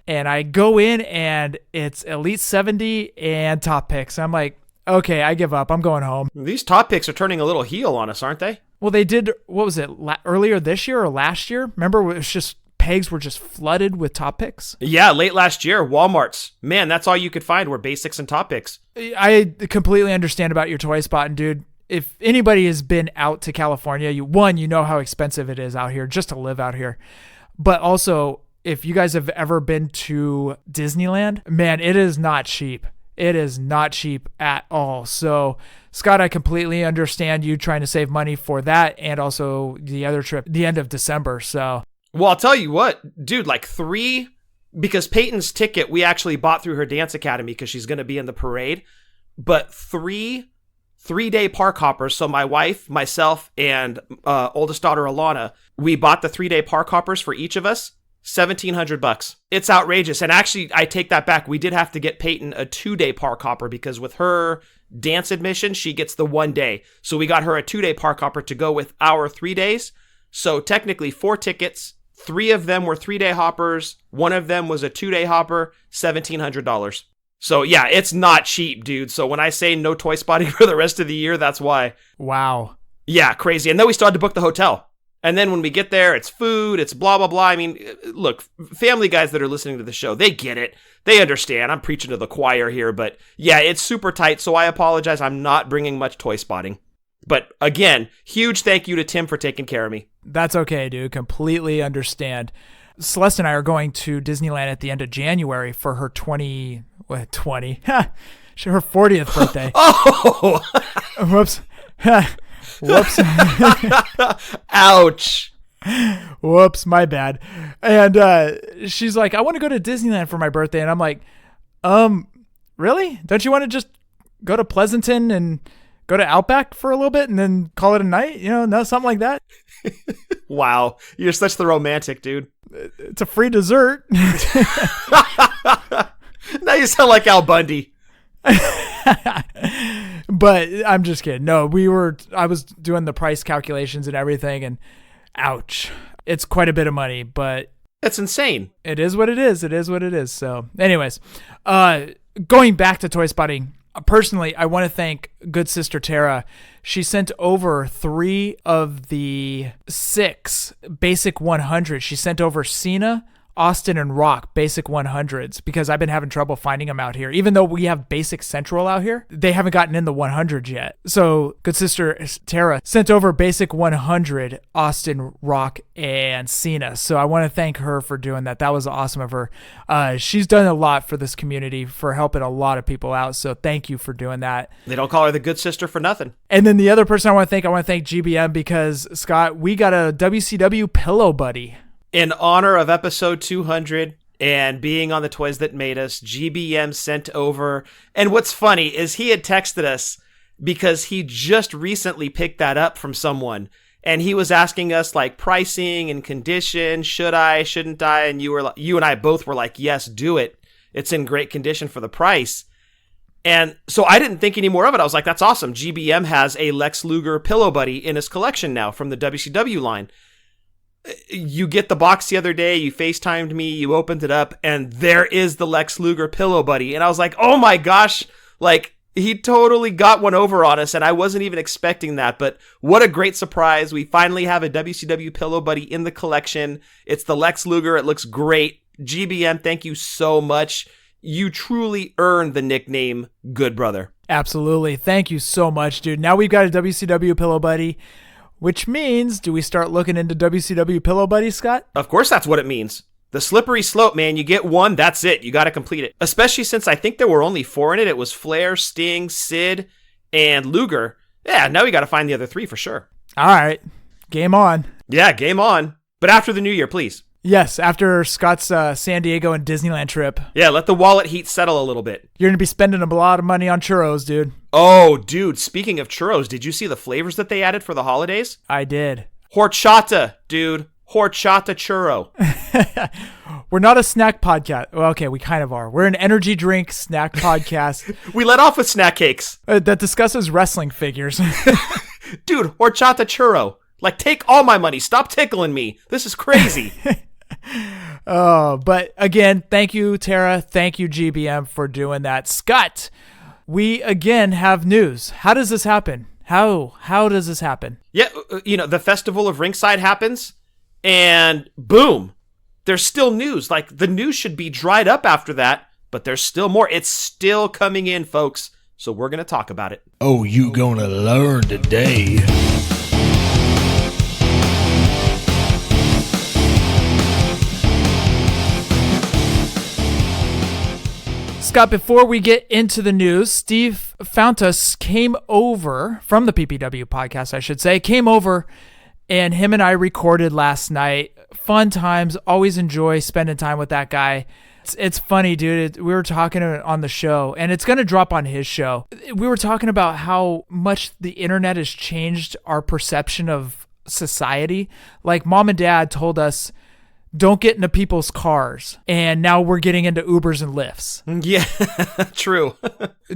And I go in and it's Elite 70 and Top Picks. I'm like, okay, I give up. I'm going home. These Top Picks are turning a little heel on us, aren't they? Well, they did, what was it, earlier this year or last year? Remember, it was just pegs were just flooded with Top Picks? Yeah, late last year, Walmart's. Man, that's all you could find were basics and Top Picks. I completely understand about your toy spotting, dude. If anybody has been out to California, you know how expensive it is out here just to live out here. But also, if you guys have ever been to Disneyland, man, it is not cheap. It is not cheap at all. So, Scott, I completely understand you trying to save money for that and also the other trip, the end of December. So, well, I'll tell you what, dude, because Peyton's ticket we actually bought through her dance academy because she's going to be in the parade, but three-day park hoppers. So my wife, myself, and oldest daughter Alana, we bought the 3-day park hoppers for each of us. $1,700. It's outrageous. And actually, I take that back. We did have to get Peyton a 2-day park hopper because with her dance admission, she gets the 1 day. So we got her a 2-day park hopper to go with our 3 days. So technically 4 tickets, 3 of them were 3-day hoppers. 1 of them was a 2-day hopper, $1,700. So yeah, it's not cheap, dude. So when I say no toy spotting for the rest of the year, that's why. Wow. Yeah, crazy. And then we still had to book the hotel. And then when we get there, it's food, it's blah, blah, blah. I mean, look, family guys that are listening to the show, they get it. They understand. I'm preaching to the choir here, but yeah, it's super tight. So I apologize. I'm not bringing much toy spotting. But again, huge thank you to Tim for taking care of me. That's okay, dude. Completely understand. Celeste and I are going to Disneyland at the end of January for her 20, her 40th birthday. Oh! Whoops. Whoops. Ouch. Whoops, my bad. And she's like, I want to go to Disneyland for my birthday. And I'm like, really? Don't you want to just go to Pleasanton and go to Outback for a little bit and then call it a night? No, something like that. Wow. You're such the romantic, dude. It's a free dessert. Now you sound like Al Bundy. But I'm just kidding. No, I was doing the price calculations and everything, and ouch. It's quite a bit of money, but it's insane. It is what it is. It is what it is. So anyways, going back to toy spotting, personally, I want to thank good sister Tara. She sent over 3 of the 6 basic 100. She sent over Cena, Austin, and Rock basic 100s because I've been having trouble finding them out here. Even though we have basic central out here, they haven't gotten in the 100 yet. So good sister Tara sent over basic 100 Austin, Rock, and Cena. So I want to thank her for doing that. That was awesome of her. She's done a lot for this community, for helping a lot of people out. So thank you for doing that. They don't call her the good sister for nothing. And then the other person I want to thank GBM because, Scott, we got a WCW pillow buddy. In honor of episode 200 and being on the Toys That Made Us, GBM sent over. And what's funny is he had texted us because he just recently picked that up from someone. And he was asking us like pricing and condition. Should I, shouldn't I? And you and I both were like, yes, do it. It's in great condition for the price. And so I didn't think any more of it. I was like, that's awesome. GBM has a Lex Luger pillow buddy in his collection now from the WCW line. You get the box the other day, you FaceTimed me, you opened it up, and there is the Lex Luger pillow buddy. And I was like, oh my gosh, like he totally got one over on us, and I wasn't even expecting that. But what a great surprise. We finally have a WCW pillow buddy in the collection. It's the Lex Luger. It looks great. GBM, thank you so much. You truly earned the nickname Good Brother. Absolutely. Thank you so much, dude. Now we've got a WCW pillow buddy. Which means, do we start looking into WCW Pillow Buddy, Scott? Of course that's what it means. The slippery slope, man. You get one, that's it. You got to complete it. Especially since I think there were only 4 in it. It was Flair, Sting, Sid, and Luger. Yeah, now we got to find the other 3 for sure. All right. Game on. Yeah, game on. But after the new year, please. Yes, after Scott's San Diego and Disneyland trip. Yeah, let the wallet heat settle a little bit. You're going to be spending a lot of money on churros, dude. Oh, dude, speaking of churros, did you see the flavors that they added for the holidays? I did. Horchata, dude. Horchata churro. We're not a snack podcast. Well, okay, we kind of are. We're an energy drink snack podcast. We let off with snack cakes. That discusses wrestling figures. Dude, horchata churro. Like, take all my money. Stop tickling me. This is crazy. But again, thank you, Tara. Thank you, GBM, for doing that. Scott, we again have news. How does this happen? How does this happen? Yeah, the Festival of Ringside happens, and boom, there's still news. Like, the news should be dried up after that, but there's still more. It's still coming in, folks. So we're going to talk about it. Oh, you gonna learn today. Scott, before we get into the news, Steve Fountas came over from the PPW podcast, I should say, came over and him and I recorded last night. Fun times. Always enjoy spending time with that guy. It's funny, dude. We were talking on the show, and it's going to drop on his show. We were talking about how much the internet has changed our perception of society. Like, mom and dad told us, don't get into people's cars. And now we're getting into Ubers and Lyfts. Yeah, true.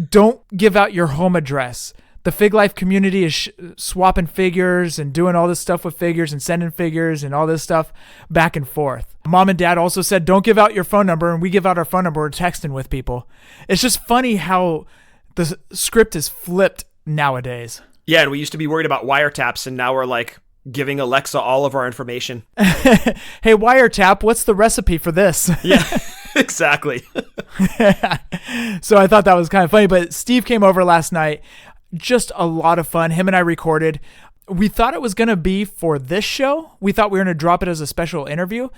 Don't give out your home address. The Fig Life community is swapping figures and doing all this stuff with figures and sending figures and all this stuff back and forth. Mom and dad also said, don't give out your phone number. And we give out our phone number. We're texting with people. It's just funny how the script is flipped nowadays. Yeah, and we used to be worried about wiretaps, and now we're like giving Alexa all of our information. Hey, wiretap, what's the recipe for this? Yeah, exactly. So I thought that was kind of funny. But Steve came over last night. Just a lot of fun. Him and I recorded. We thought it was going to be for this show. We thought we were going to drop it as a special interview.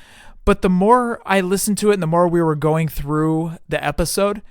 But the more I listened to it and the more we were going through the episode,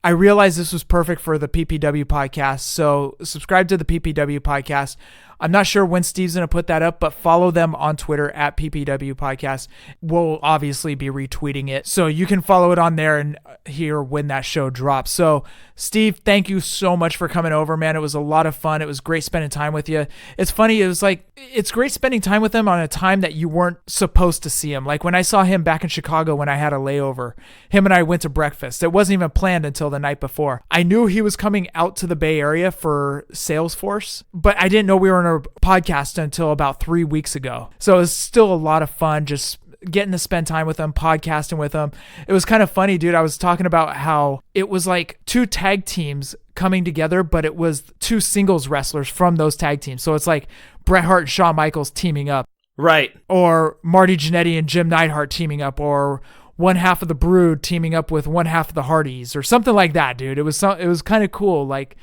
I realized this was perfect for the PPW podcast. So subscribe to the PPW podcast. I'm not sure when Steve's going to put that up, but follow them on Twitter at PPW Podcast. We'll obviously be retweeting it, so you can follow it on there and hear when that show drops. So, Steve, thank you so much for coming over, man. It was a lot of fun. It was great spending time with you. It's funny. It was like, it's great spending time with him on a time that you weren't supposed to see him. Like when I saw him back in Chicago when I had a layover, him and I went to breakfast. It wasn't even planned until the night before. I knew he was coming out to the Bay Area for Salesforce, but I didn't know we were in a podcast until about 3 weeks ago. So it was still a lot of fun just getting to spend time with him, podcasting with him. It was kind of funny, dude. I was talking about how it was like 2 tag teams coming together, but it was 2 singles wrestlers from those tag teams. So it's like Bret Hart and Shawn Michaels teaming up. Right. Or Marty Jannetty and Jim Neidhart teaming up, or one half of the Brood teaming up with one half of the Hardys, or something like that, dude. It was kind of cool, like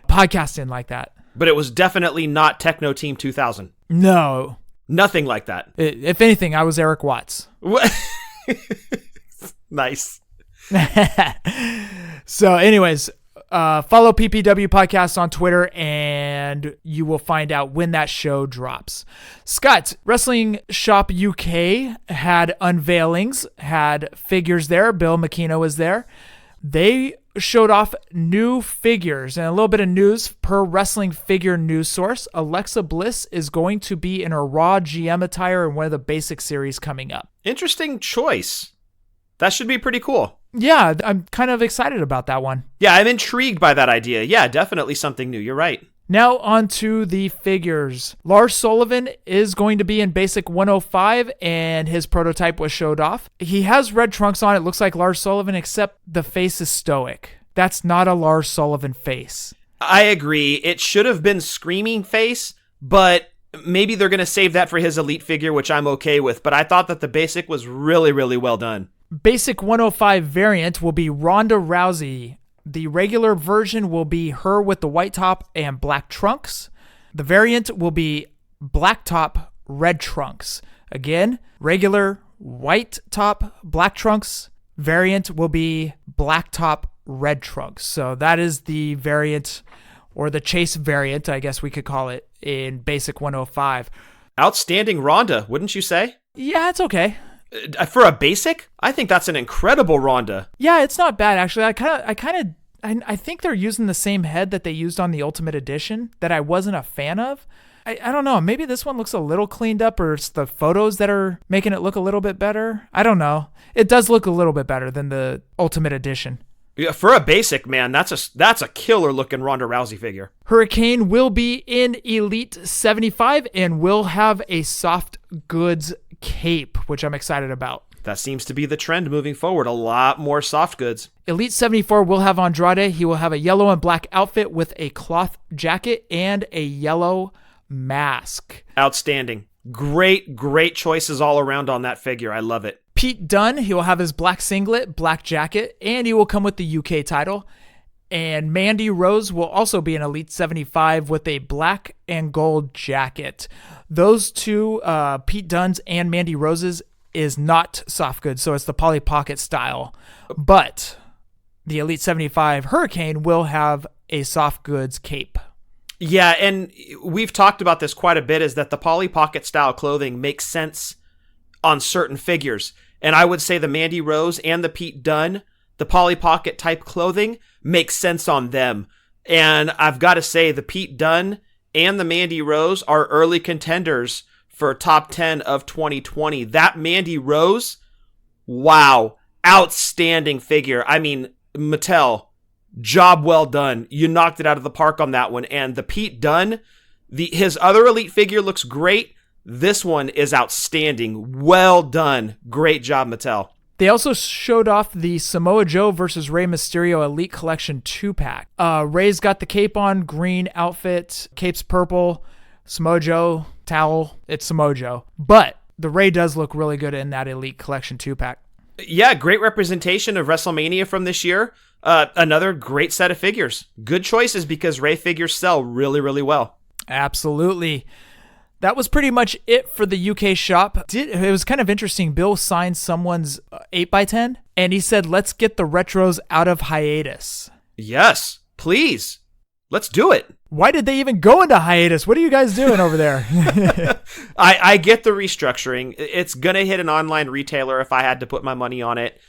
podcasting like that. But it was definitely not Techno Team 2000. No. Nothing like that. If anything, I was Eric Watts. Nice. So anyways, follow PPW Podcast on Twitter and you will find out when that show drops. Scott, Wrestling Shop UK had unveilings, had figures there. Bill McKenna was there. They showed off new figures and a little bit of news per Wrestling Figure News Source. Alexa Bliss is going to be in her Raw GM attire in one of the basic series coming up. Interesting choice. That should be pretty cool. Yeah, I'm kind of excited about that one. Yeah, I'm intrigued by that idea. Yeah, definitely something new. You're right. Now on to the figures. Lars Sullivan is going to be in Basic 105 and his prototype was showed off. He has red trunks on. It looks like Lars Sullivan, except the face is stoic. That's not a Lars Sullivan face. I agree. It should have been Screaming Face, but maybe they're going to save that for his Elite figure, which I'm okay with. But I thought that the Basic was really, really well done. Basic 105 variant will be Ronda Rousey. The regular version will be her with the white top and black trunks. The variant will be black top, red trunks. Again, regular white top, black trunks. Variant will be black top, red trunks. So that is the variant, or the chase variant, I guess we could call it, in Basic 105. Outstanding Ronda, wouldn't you say? Yeah, it's okay. For a basic, I think that's an incredible Ronda. Yeah, it's not bad actually. I think they're using the same head that they used on the Ultimate Edition that I wasn't a fan of. I don't know. Maybe this one looks a little cleaned up, or it's the photos that are making it look a little bit better. I don't know. It does look a little bit better than the Ultimate Edition. Yeah, for a basic, man, that's a killer looking Ronda Rousey figure. Hurricane will be in Elite 75 and will have a soft goods cape, which I'm excited about. That seems to be the trend moving forward. A lot more soft goods. Elite 74 will have Andrade. He will have a yellow and black outfit with a cloth jacket and a yellow mask. Outstanding. Great choices all around on that figure. I love it. Pete Dunne, he will have his black singlet, black jacket, and he will come with the UK title. And Mandy Rose will also be in Elite 75 with a black and gold jacket. Those two, Pete Dunne's and Mandy Rose's, is not soft goods, so it's the Polly Pocket style. But the Elite 75 Hurricane will have a soft goods cape. Yeah, and we've talked about this quite a bit, is that the Polly Pocket style clothing makes sense on certain figures. And I would say the Mandy Rose and the Pete Dunne, the Polly Pocket type clothing, makes sense on them. And I've got to say, the Pete Dunne and the Mandy Rose are early contenders for top 10 of 2020. That Mandy Rose, wow, outstanding figure. I mean, Mattel, job well done. You knocked it out of the park on that one. And the Pete Dunne, his other Elite figure looks great. This one is outstanding. Well done. Great job, Mattel. They also showed off the Samoa Joe versus Rey Mysterio Elite Collection 2-pack. Rey's got the cape on, green outfit, cape's purple, Samoa Joe towel, it's Samoa Joe. But the Rey does look really good in that Elite Collection 2-pack. Yeah, great representation of WrestleMania from this year. Another great set of figures. Good choices because Rey figures sell really, really well. Absolutely. That was pretty much it for the UK shop. It was kind of interesting. Bill signed someone's 8x10, and he said, let's get the retros out of hiatus. Yes, please. Let's do it. Why did they even go into hiatus? What are you guys doing over there? I get the restructuring. It's going to hit an online retailer if I had to put my money on it.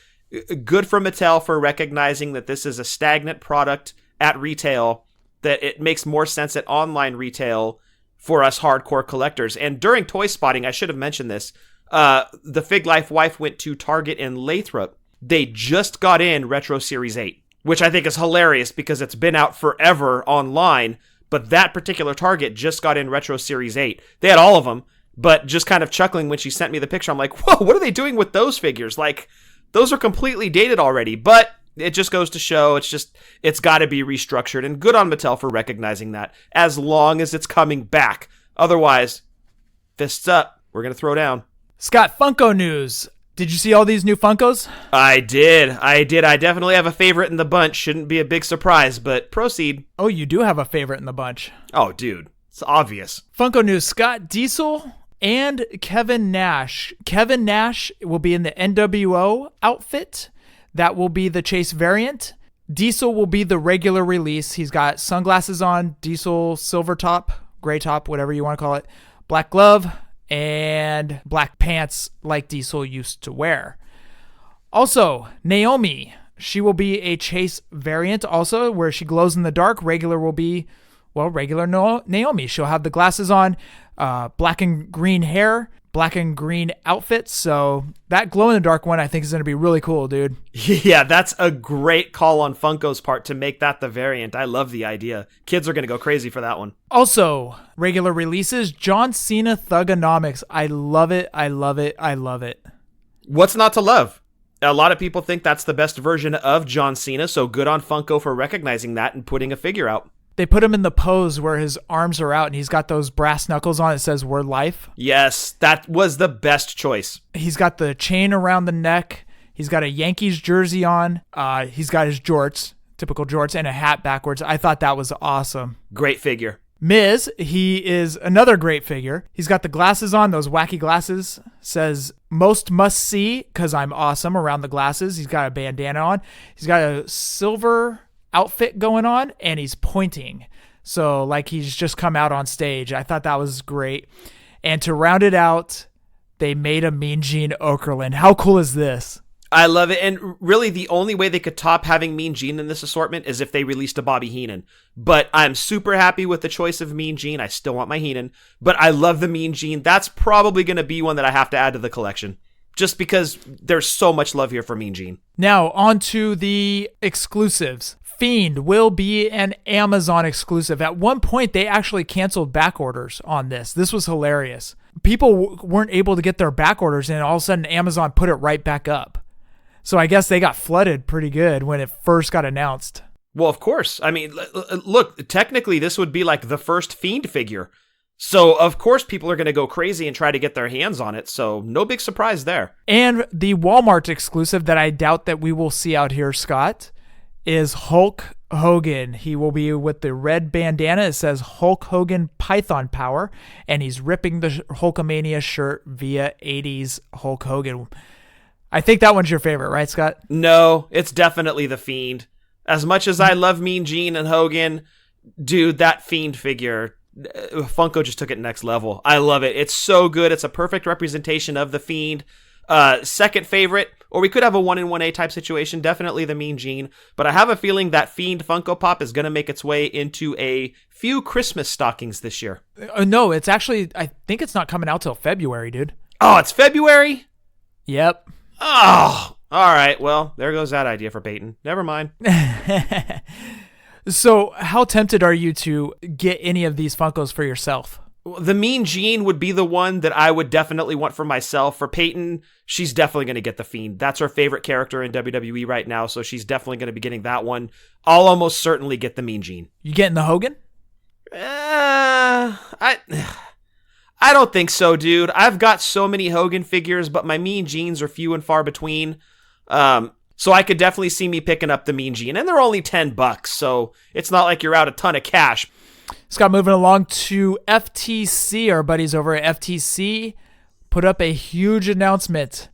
Good for Mattel for recognizing that this is a stagnant product at retail, that it makes more sense at online retail for us hardcore collectors. And during Toy Spotting, I should have mentioned this, the Fig Life wife went to Target in Lathrop. They just got in Retro Series 8, which I think is hilarious because it's been out forever online, but that particular Target just got in Retro Series 8. They had all of them, but just kind of chuckling when she sent me the picture. I'm like, whoa, what are they doing with those figures? Like, those are completely dated already, but it just goes to show it's got to be restructured, and good on Mattel for recognizing that, as long as it's coming back. Otherwise, fists up. We're going to throw down. Scott, Funko news. Did you see all these new Funkos? I did. I definitely have a favorite in the bunch. Shouldn't be a big surprise, but proceed. Oh, you do have a favorite in the bunch. Oh, dude. It's obvious. Funko news. Scott Diesel and Kevin Nash. Kevin Nash will be in the NWO outfit. That will be the Chase variant. Diesel will be the regular release. He's got sunglasses on, Diesel silver top, gray top, whatever you want to call it, black glove, and black pants like Diesel used to wear. Also, Naomi, she will be a Chase variant also, where she glows in the dark. Regular will be, well, regular Naomi. She'll have the glasses on, black and green hair, black and green outfits. So that glow in the dark one I think is going to be really cool, dude. Yeah, that's a great call on Funko's part to make that the variant. I love the idea. Kids are going to go crazy for that one. Also, regular releases, John Cena Thugonomics. I love it. I love it. I love it. What's not to love? A lot of people think that's the best version of John Cena, so good on Funko for recognizing that and putting a figure out. They put him in the pose where his arms are out and he's got those brass knuckles on. It says "Word Life." Yes, that was the best choice. He's got the chain around the neck. He's got a Yankees jersey on. He's got his jorts, typical jorts, and a hat backwards. I thought that was awesome. Great figure. Miz, he is another great figure. He's got the glasses on, those wacky glasses. Says, most must see because I'm awesome around the glasses. He's got a bandana on. He's got a silver outfit going on, and he's pointing. So like he's just come out on stage. I thought that was great. And to round it out, they made a Mean Gene Okerlund. How cool is this? I love it. And really the only way they could top having Mean Gene in this assortment is if they released a Bobby Heenan. But I'm super happy with the choice of Mean Gene. I still want my Heenan, but I love the Mean Gene. That's probably going to be one that I have to add to the collection just because there's so much love here for Mean Gene. Now on to the exclusives. Fiend will be an Amazon exclusive. At one point, they actually canceled back orders on this. This was hilarious. People weren't able to get their back orders, and all of a sudden Amazon put it right back up. So I guess they got flooded pretty good when it first got announced. Well, of course. I mean, look, technically this would be like the first Fiend figure. So of course people are going to go crazy and try to get their hands on it. So no big surprise there. And the Walmart exclusive that I doubt that we will see out here, Scott, is Hulk Hogan. He will be with the red bandana. It says Hulk Hogan Python Power, and he's ripping the Hulkamania shirt via 80s Hulk Hogan. I think that one's your favorite, right, Scott? No, it's definitely the Fiend. As much as I love Mean Gene and Hogan, dude, that Fiend figure, Funko just took it next level. I love it. It's so good. It's a perfect representation of the Fiend. Second favorite, or we could have a 1-in-1A type situation, definitely the Mean Gene, but I have a feeling that Fiend Funko Pop is going to make its way into a few Christmas stockings this year. No, it's actually, I think it's not coming out till February, dude. Oh, it's February? Yep. Oh, all right. Well, there goes that idea for Peyton. Never mind. So how tempted are you to get any of these Funkos for yourself? The Mean Gene would be the one that I would definitely want for myself. For Peyton, she's definitely going to get the Fiend. That's her favorite character in WWE right now, so she's definitely going to be getting that one. I'll almost certainly get the Mean Gene. You getting the Hogan? I don't think so, dude. I've got so many Hogan figures, but my Mean Genes are few and far between. So I could definitely see me picking up the Mean Gene, and they're only $10, so it's not like you're out a ton of cash. Scott, moving along to FTC. Our buddies over at FTC put up a huge announcement.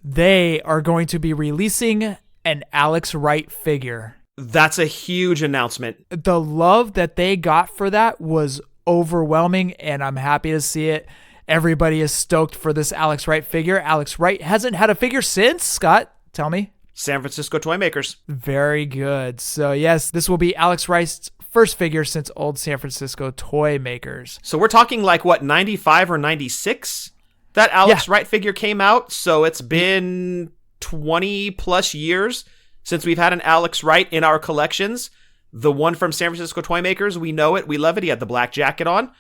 They are going to be releasing an Alex Wright figure. That's a huge announcement. The love that they got for that was overwhelming, and I'm happy to see it. Everybody is stoked for this Alex Wright figure. Alex Wright hasn't had a figure since, Scott, tell me. San Francisco Toy Makers. Very good. So yes, this will be Alex Wright's first figure since old San Francisco Toy Makers. So we're talking like, what, 95 or 96? That Alex Wright figure came out, so it's been 20 plus years since we've had an Alex Wright in our collections. The one from San Francisco Toy Makers, we know it, we love it. He had the black jacket on,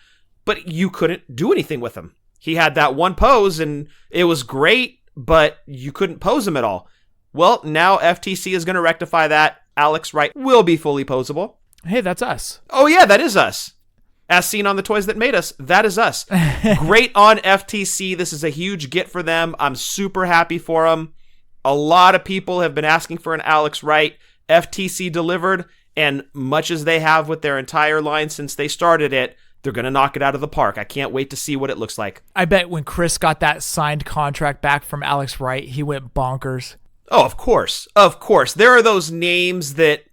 but you couldn't do anything with him. He had that one pose, and it was great, but you couldn't pose him at all. Well, now FTC is going to rectify that. Alex Wright will be fully poseable. Hey, that's us. Oh, yeah, that is us. As seen on the Toys That Made Us, that is us. Great on FTC. This is a huge get for them. I'm super happy for them. A lot of people have been asking for an Alex Wright. FTC delivered, and much as they have with their entire line since they started it, they're going to knock it out of the park. I can't wait to see what it looks like. I bet when Chris got that signed contract back from Alex Wright, he went bonkers. Oh, of course. Of course. There are those names that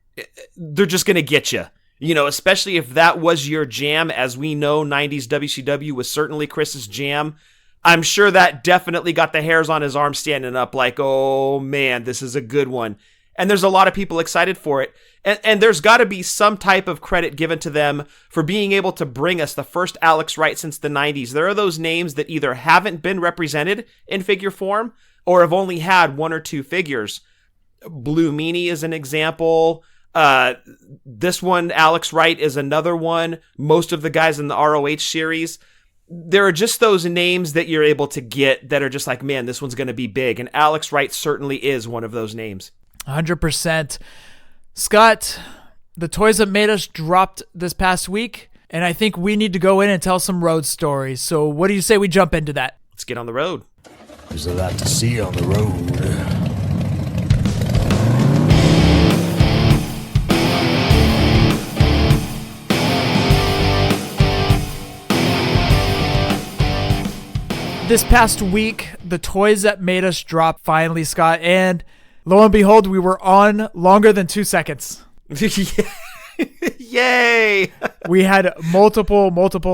they're just going to get you. You know, especially if that was your jam. As we know, 90s WCW was certainly Chris's jam. I'm sure that definitely got the hairs on his arm standing up like, oh man, this is a good one. And there's a lot of people excited for it. And there's got to be some type of credit given to them for being able to bring us the first Alex Wright since the 90s. There are those names that either haven't been represented in figure form or have only had one or two figures. Blue Meanie is an example. This one, Alex Wright, is another one. Most of the guys in the ROH series. There are just those names that you're able to get that are just like, man, this one's going to be big. And Alex Wright certainly is one of those names. 100%. Scott, the Toys That Made Us dropped this past week, and I think we need to go in and tell some road stories. So what do you say we jump into that? Let's get on the road. There's a lot to see on the road. This past week, the toys that made us drop finally, Scott, and lo and behold, we were on longer than 2 seconds. Yay! We had multiple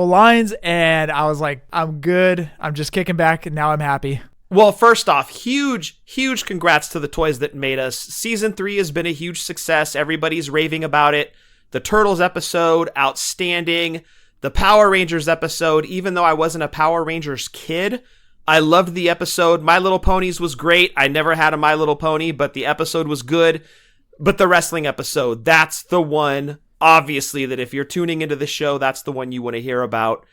lines, and I was like, I'm good. I'm just kicking back, and now I'm happy. Well, first off, huge congrats to the toys that made us. Season 3 has been a huge success. Everybody's raving about it. The Turtles episode, outstanding. The Power Rangers episode, even though I wasn't a Power Rangers kid, I loved the episode. My Little Ponies was great. I never had a My Little Pony, but the episode was good. But the wrestling episode, that's the one, obviously, that if you're tuning into the show, that's the one you want to hear about.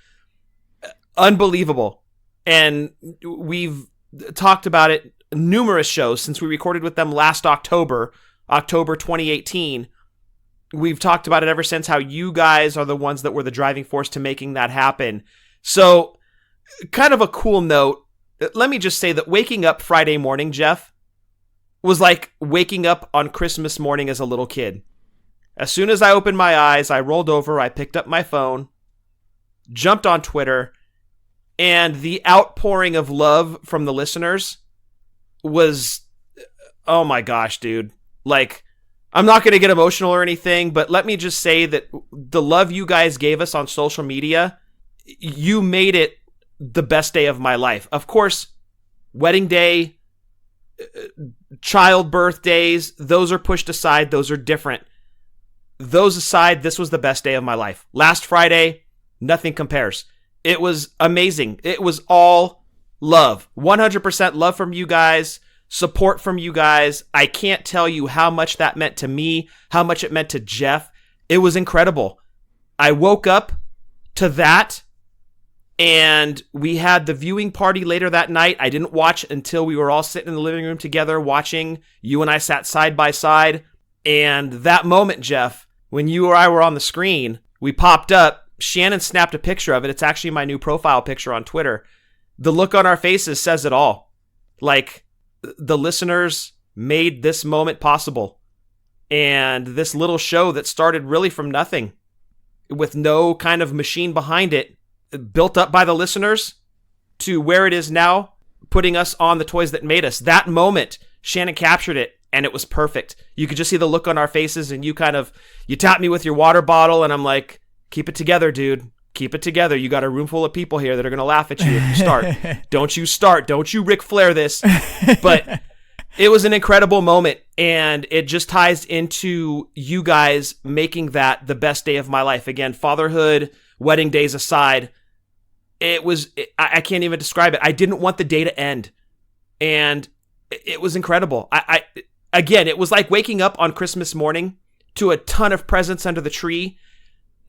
Unbelievable. And we've talked about it numerous shows since we recorded with them last October 2018. We've talked about it ever since, how you guys are the ones that were the driving force to making that happen. So, kind of a cool note, let me just say that waking up Friday morning, Jeff, was like waking up on Christmas morning as a little kid. As soon as I opened my eyes, I rolled over, I picked up my phone, jumped on Twitter, and the outpouring of love from the listeners was, oh my gosh, dude. Like, I'm not going to get emotional or anything, but let me just say that the love you guys gave us on social media, you made it the best day of my life. Of course, wedding day, childbirth days, those are pushed aside. Those are different. Those aside, this was the best day of my life. Last Friday, nothing compares. It was amazing. It was all love. 100% love from you guys. Support from you guys. I can't tell you how much that meant to me, how much it meant to Jeff. It was incredible. I woke up to that, and we had the viewing party later that night. I didn't watch until we were all sitting in the living room together watching. You and I sat side by side, and that moment, Jeff, when you or I were on the screen, we popped up. Shannon snapped a picture of it. It's actually my new profile picture on Twitter. The look on our faces says it all. Like, the listeners made this moment possible. And this little show that started really from nothing, with no kind of machine behind it, built up by the listeners to where it is now, putting us on the toys that made us. That moment, Shannon captured it, and it was perfect. You could just see the look on our faces, and you tapped me with your water bottle, and I'm like, keep it together, dude. Keep it together. You got a room full of people here that are going to laugh at you if you start. Don't you start. Don't you Ric Flair this. But it was an incredible moment, and it just ties into you guys making that the best day of my life. Again, fatherhood, wedding days aside, I can't even describe it. I didn't want the day to end, and it was incredible. Again, it was like waking up on Christmas morning to a ton of presents under the tree.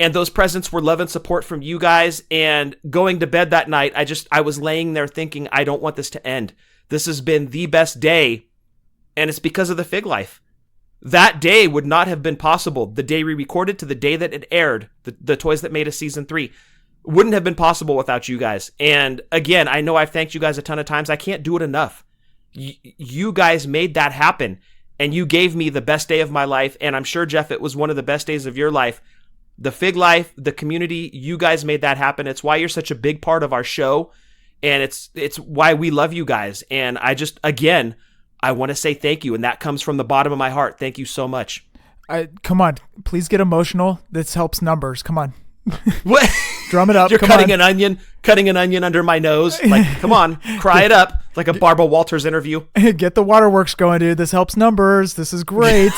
And those presents were love and support from you guys. And going to bed that night, I was laying there thinking, I don't want this to end. This has been the best day. And it's because of the Fig Life. That day would not have been possible. The day we recorded to the day that it aired, the Toys That Made Us Season 3, wouldn't have been possible without you guys. And again, I know I've thanked you guys a ton of times. I can't do it enough. You guys made that happen. And you gave me the best day of my life. And I'm sure, Jeff, it was one of the best days of your life. The Fig Life, the community, you guys made that happen. It's why you're such a big part of our show, and it's why we love you guys. And I want to say thank you, and that comes from the bottom of my heart. Thank you so much. Come on, please get emotional. This helps numbers. Come on. What? Drum it up. You're cutting an onion under my nose. Like, come on, cry it up. Like a Barbara Walters interview. Get the waterworks going, dude. This helps numbers. This is great.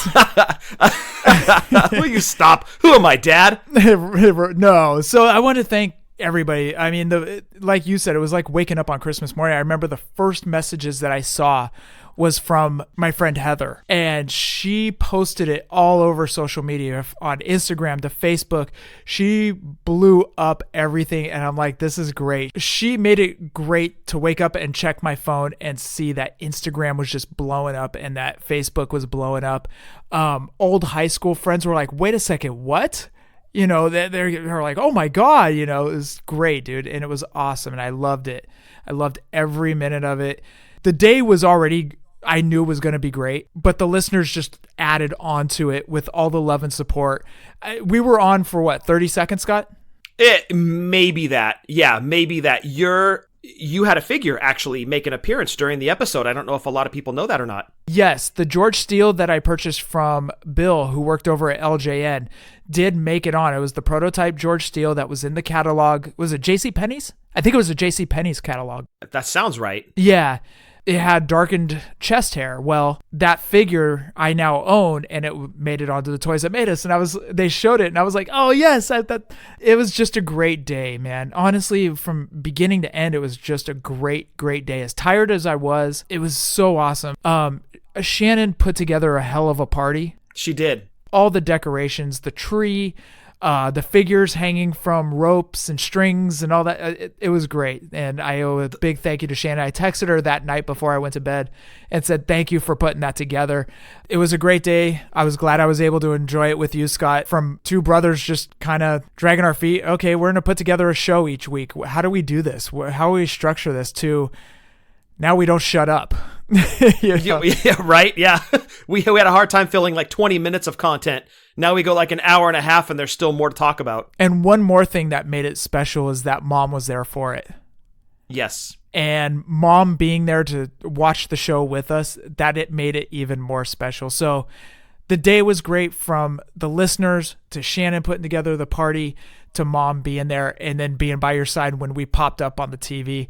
Will you stop? Who am I, Dad? No. So I want to thank everybody. I mean, like you said, it was like waking up on Christmas morning. I remember the first messages that I saw was from my friend Heather, and she posted it all over social media, on Instagram to Facebook. She blew up everything, and I'm like, this is great. She made it great to wake up and check my phone and see that Instagram was just blowing up and that Facebook was blowing up. Old high school friends were like, wait a second, what? You know, they're like, oh my God, you know, it was great, dude. And it was awesome. And I loved it. I loved every minute of it. The day was already, I knew it was going to be great, but the listeners just added on to it with all the love and support. We were on for what, 30 seconds, Scott? Maybe that. Yeah, maybe that. you had a figure actually make an appearance during the episode. I don't know if a lot of people know that or not. Yes, the George Steele that I purchased from Bill, who worked over at LJN, did make it on. It was the prototype George Steele that was in the catalog. Was it JCPenney's? I think it was a JCPenney's catalog. That sounds right. Yeah. It had darkened chest hair. Well, that figure I now own, and it made it onto the Toys That Made Us. And they showed it, and I was like, oh yes, it was just a great day, man. Honestly, from beginning to end, it was just a great, great day. As tired as I was, it was so awesome. Shannon put together a hell of a party. She did. All the decorations, the tree, the figures hanging from ropes and strings and all that. It was great. And I owe a big thank you to Shannon. I texted her that night before I went to bed and said, thank you for putting that together. It was a great day. I was glad I was able to enjoy it with you, Scott, from two brothers just kind of dragging our feet. Okay, we're going to put together a show each week. How do we do this? How do we structure this to now we don't shut up? You know? Yeah, right. Yeah. We had a hard time filling like 20 minutes of content. Now we go like an hour and a half and there's still more to talk about. And one more thing that made it special is that Mom was there for it. Yes. And Mom being there to watch the show with us, that it made it even more special. So the day was great, from the listeners to Shannon putting together the party to Mom being there and then being by your side when we popped up on the TV.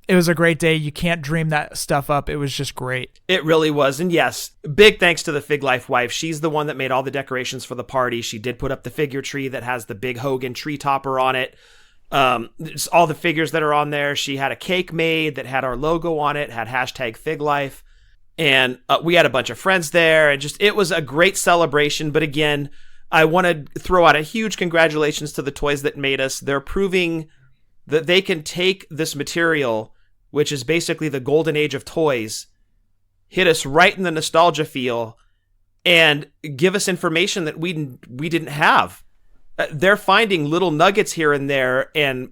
It was a great day. You can't dream that stuff up. It was just great. It really was. And yes, big thanks to the Fig Life wife. She's the one that made all the decorations for the party. She did put up the figure tree that has the big Hogan tree topper on it. All the figures that are on there. She had a cake made that had our logo on it, had hashtag Fig Life. And we had a bunch of friends there. And it was a great celebration. But again, I want to throw out a huge congratulations to the Toys That Made Us. They're proving that they can take this material, which is basically the golden age of toys, hit us right in the nostalgia feel, and give us information that we didn't have. They're finding little nuggets here and there, and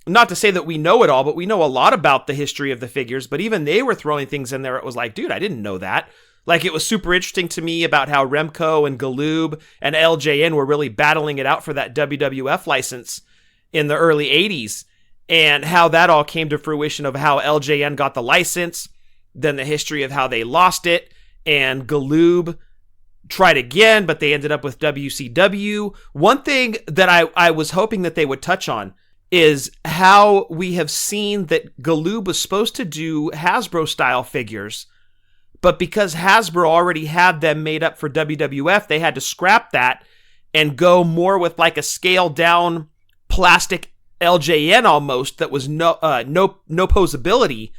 not to say that we know it all, but we know a lot about the history of the figures, but even they were throwing things in there. It was like, dude, I didn't know that. Like, it was super interesting to me about how Remco and Galoob and LJN were really battling it out for that WWF license in the early 80s. And how that all came to fruition of how LJN got the license, then the history of how they lost it, and Galoob tried again, but they ended up with WCW. One thing that I was hoping that they would touch on is how we have seen that Galoob was supposed to do Hasbro-style figures, but because Hasbro already had them made up for WWF, they had to scrap that and go more with like a scaled-down plastic LJN almost that was no posability.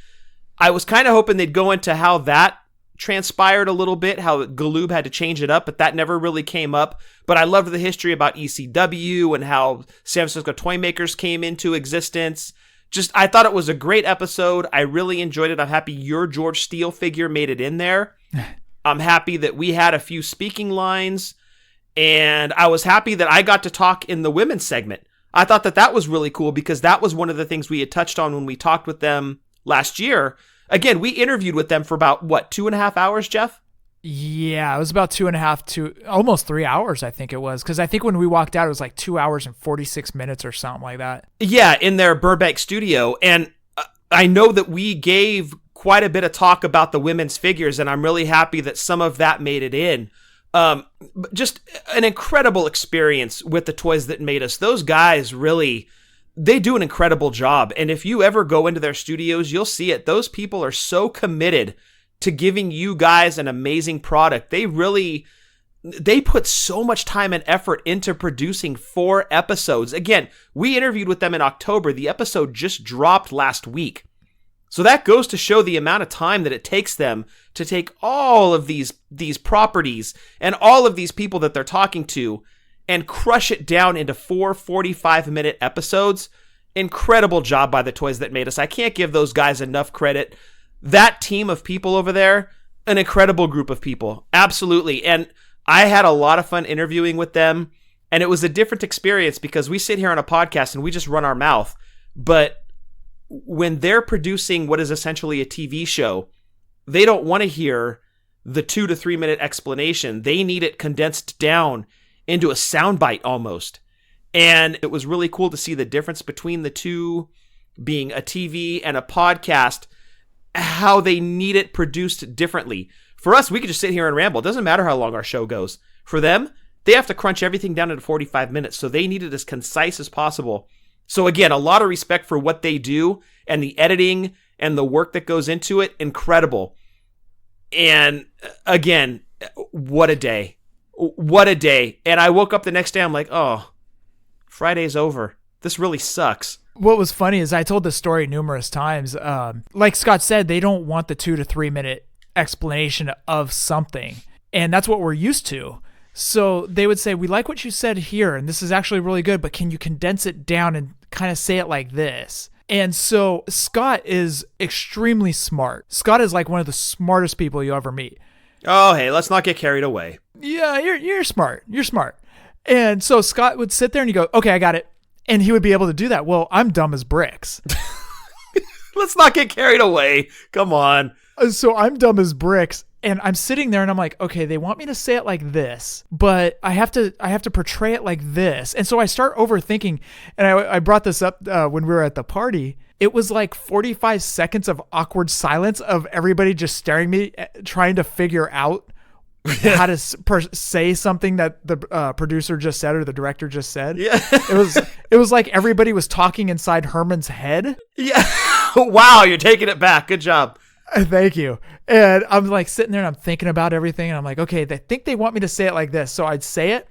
I was kind of hoping they'd go into how that transpired a little bit, how Galoob had to change it up, but that never really came up. But I loved the history about ECW and how San Francisco Toy Makers came into existence. I thought it was a great episode. I really enjoyed it. I'm happy your George Steele figure made it in there. I'm happy that we had a few speaking lines, and I was happy that I got to talk in the women's segment. I thought that was really cool because that was one of the things we had touched on when we talked with them last year. Again, we interviewed with them for about, 2.5 hours, Jeff? Yeah, it was about 2.5 to almost 3 hours, I think it was. Because I think when we walked out, it was like 2 hours and 46 minutes or something like that. Yeah, in their Burbank studio. And I know that we gave quite a bit of talk about the women's figures, and I'm really happy that some of that made it in. Just an incredible experience with the Toys That Made Us. Those guys really, they do an incredible job. And if you ever go into their studios, you'll see it. Those people are so committed to giving you guys an amazing product. They put so much time and effort into producing 4 episodes. Again, we interviewed with them in October. The episode just dropped last week. So that goes to show the amount of time that it takes them to take all of these properties and all of these people that they're talking to and crush it down into 4 45-minute episodes. Incredible job by the Toys That Made Us. I can't give those guys enough credit. That team of people over there, an incredible group of people. Absolutely. And I had a lot of fun interviewing with them, and it was a different experience because we sit here on a podcast and we just run our mouth. But when they're producing what is essentially a TV show, they don't want to hear the 2 to 3 minute explanation. They need it condensed down into a soundbite almost. And it was really cool to see the difference between the two being a TV and a podcast, how they need it produced differently. For us, we could just sit here and ramble. It doesn't matter how long our show goes. For them, they have to crunch everything down into 45 minutes, so they need it as concise as possible. So again, a lot of respect for what they do and the editing and the work that goes into it. Incredible. And again, what a day. What a day. And I woke up the next day, I'm like, oh, Friday's over. This really sucks. What was funny is I told this story numerous times. Like Scott said, they don't want the 2 to 3 minute explanation of something. And that's what we're used to. So they would say, we like what you said here, and this is actually really good, but can you condense it down and kind of say it like this? And so Scott is extremely smart. Scott is like one of the smartest people you ever meet. Oh, hey, let's not get carried away. Yeah, you're smart. You're smart. And so Scott would sit there and you go, okay, I got it. And he would be able to do that. Well, I'm dumb as bricks. Let's not get carried away. Come on. So I'm dumb as bricks. And I'm sitting there and I'm like, okay, they want me to say it like this, but I have to portray it like this. And so I start overthinking. And I brought this up when we were at the party. It was like 45 seconds of awkward silence of everybody just staring at me, trying to figure out how to say something that the producer just said or the director just said. Yeah. It was like everybody was talking inside Herman's head. Yeah. Wow, you're taking it back. Good job. Thank you. And I'm like sitting there and I'm thinking about everything. And I'm like, okay, they think they want me to say it like this. So I'd say it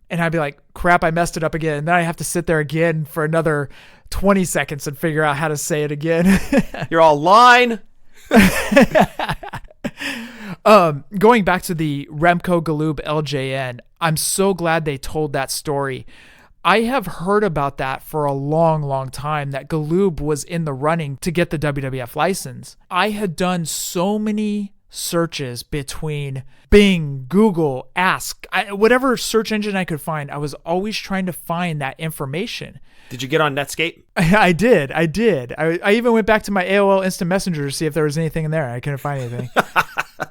and I'd be like, crap, I messed it up again. And then I have to sit there again for another 20 seconds and figure out how to say it again. You're all line. Going back to the Remco Galoob LJN, I'm so glad they told that story. I have heard about that for a long, long time, that Galoob was in the running to get the WWF license. I had done so many searches between Bing, Google, Ask, whatever search engine I could find. I was always trying to find that information. Did you get on Netscape? I did. I even went back to my AOL Instant Messenger to see if there was anything in there. I couldn't find anything.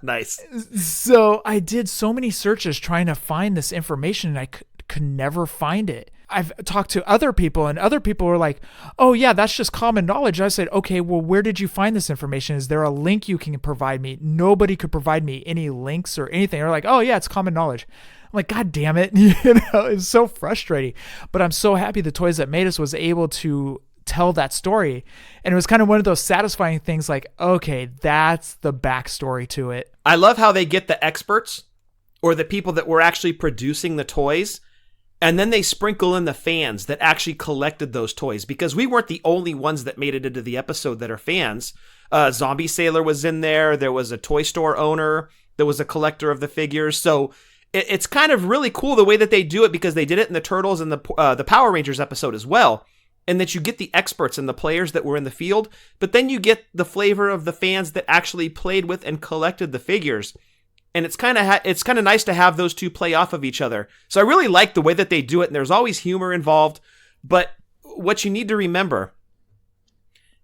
Nice. So I did so many searches trying to find this information, and I could never find it. I've talked to other people, and other people were like, oh yeah, that's just common knowledge. I said, okay, well, where did you find this information? Is there a link you can provide me? Nobody could provide me any links or anything. They're like, oh yeah, it's common knowledge. I'm like, God damn it. It's so frustrating, but I'm so happy the Toys That Made Us was able to tell that story. And it was kind of one of those satisfying things like, okay, that's the backstory to it. I love how they get the experts or the people that were actually producing the toys, and then they sprinkle in the fans that actually collected those toys, because we weren't the only ones that made it into the episode that are fans. Zombie Sailor was in there. There was a toy store owner. There was a collector of the figures. So it's kind of really cool the way that they do it, because they did it in the Turtles and the Power Rangers episode as well. And that you get the experts and the players that were in the field, but then you get the flavor of the fans that actually played with and collected the figures. And it's kind of nice to have those two play off of each other. So I really like the way that they do it, and there's always humor involved. But what you need to remember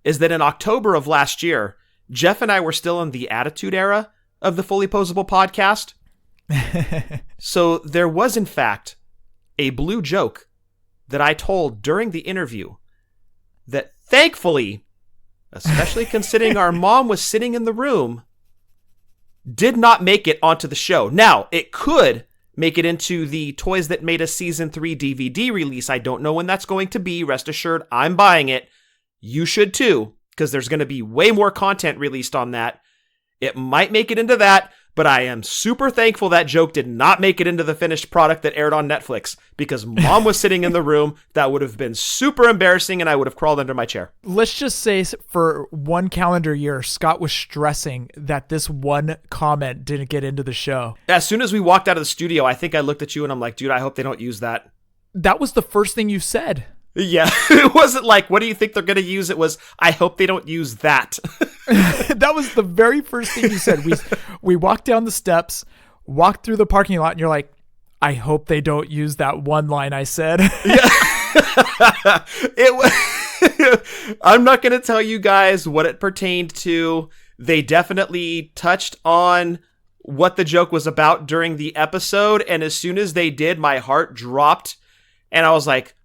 is that in October of last year, Jeff and I were still in the Attitude Era of the Fully Poseable podcast. So there was, in fact, a blue joke that I told during the interview that thankfully, especially considering our mom was sitting in the room, did not make it onto the show. Now, it could make it into the Toys That Made Us Season 3 DVD release. I don't know when that's going to be. Rest assured, I'm buying it. You should too, because there's going to be way more content released on that. It might make it into that, but I am super thankful that joke did not make it into the finished product that aired on Netflix, because mom was sitting in the room. That would have been super embarrassing, and I would have crawled under my chair. Let's just say for one calendar year, Scott was stressing that this one comment didn't get into the show. As soon as we walked out of the studio, I think I looked at you and I'm like, dude, I hope they don't use that. That was the first thing you said. Yeah, it wasn't like, what do you think they're going to use? It was, I hope they don't use that. That was the very first thing you said. We walked down the steps, walked through the parking lot, and you're like, I hope they don't use that one line I said. Yeah. I'm not going to tell you guys what it pertained to. They definitely touched on what the joke was about during the episode, and as soon as they did, my heart dropped, and I was like,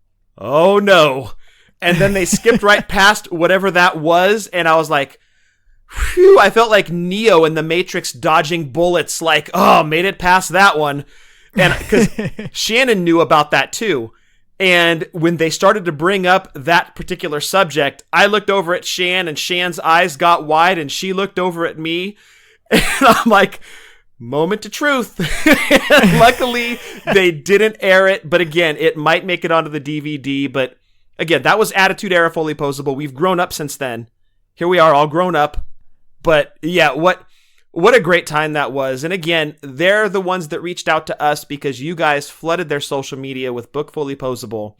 oh no. And then they skipped right past whatever that was, and I was like, whew, I felt like Neo in the Matrix dodging bullets, like, oh, made it past that one. And because Shannon knew about that too. And when they started to bring up that particular subject, I looked over at Shan, and Shan's eyes got wide, and she looked over at me, and I'm like, moment to truth. Luckily, they didn't air it, but again, it might make it onto the DVD, but again, that was Attitude Era Fully Poseable. We've grown up since then. Here we are, all grown up. But yeah, what a great time that was. And again, they're the ones that reached out to us because you guys flooded their social media with Book Fully Poseable.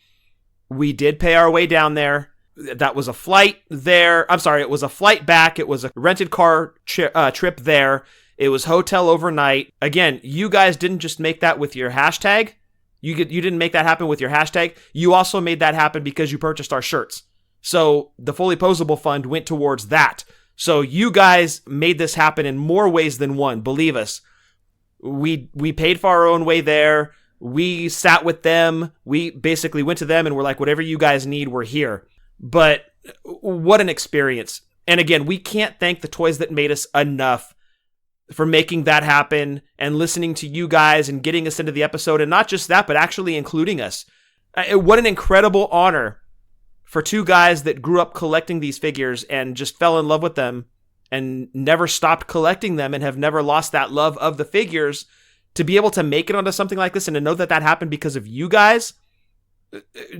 We did pay our way down there. That was a flight there. I'm sorry, it was a flight back. It was a rented car trip there. It was hotel overnight. Again, you guys didn't just make that with your hashtag. You didn't make that happen with your hashtag. You also made that happen because you purchased our shirts. So the Fully Poseable Fund went towards that. So you guys made this happen in more ways than one. Believe us. We paid for our own way there. We sat with them. We basically went to them and we're like, whatever you guys need, we're here. But what an experience. And again, we can't thank the Toys That Made Us enough for making that happen and listening to you guys and getting us into the episode. And not just that, but actually including us. What an incredible honor for two guys that grew up collecting these figures and just fell in love with them and never stopped collecting them and have never lost that love of the figures, to be able to make it onto something like this and to know that that happened because of you guys.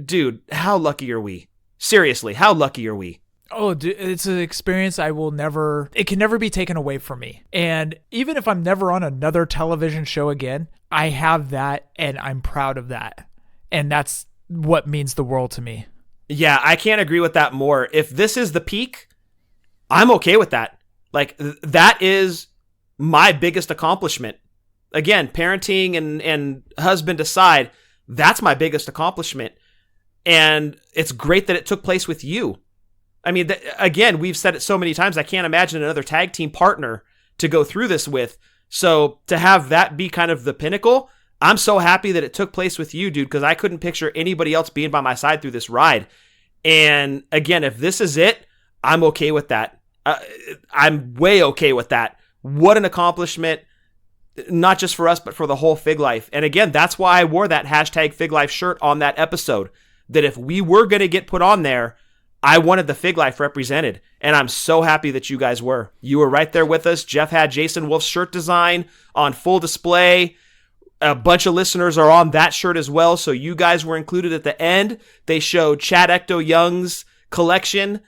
Dude, how lucky are we? Seriously, how lucky are we? Oh, dude, it's an experience it can never be taken away from me. And even if I'm never on another television show again, I have that and I'm proud of that. And that's what means the world to me. Yeah, I can't agree with that more. If this is the peak, I'm okay with that. Like, that is my biggest accomplishment. Again, parenting and husband aside, that's my biggest accomplishment. And it's great that it took place with you. I mean, again, we've said it so many times, I can't imagine another tag team partner to go through this with. So to have that be kind of the pinnacle, I'm so happy that it took place with you, dude, because I couldn't picture anybody else being by my side through this ride. And again, if this is it, I'm okay with that. I'm way okay with that. What an accomplishment, not just for us, but for the whole Fig Life. And again, that's why I wore that hashtag Fig Life shirt on that episode, that if we were going to get put on there, I wanted the Fig Life represented. And I'm so happy that you guys were. You were right there with us. Jeff had Jason Wolf's shirt design on full display. A bunch of listeners are on that shirt as well, so you guys were included at the end. They showed Chad Ecto-Young's collection,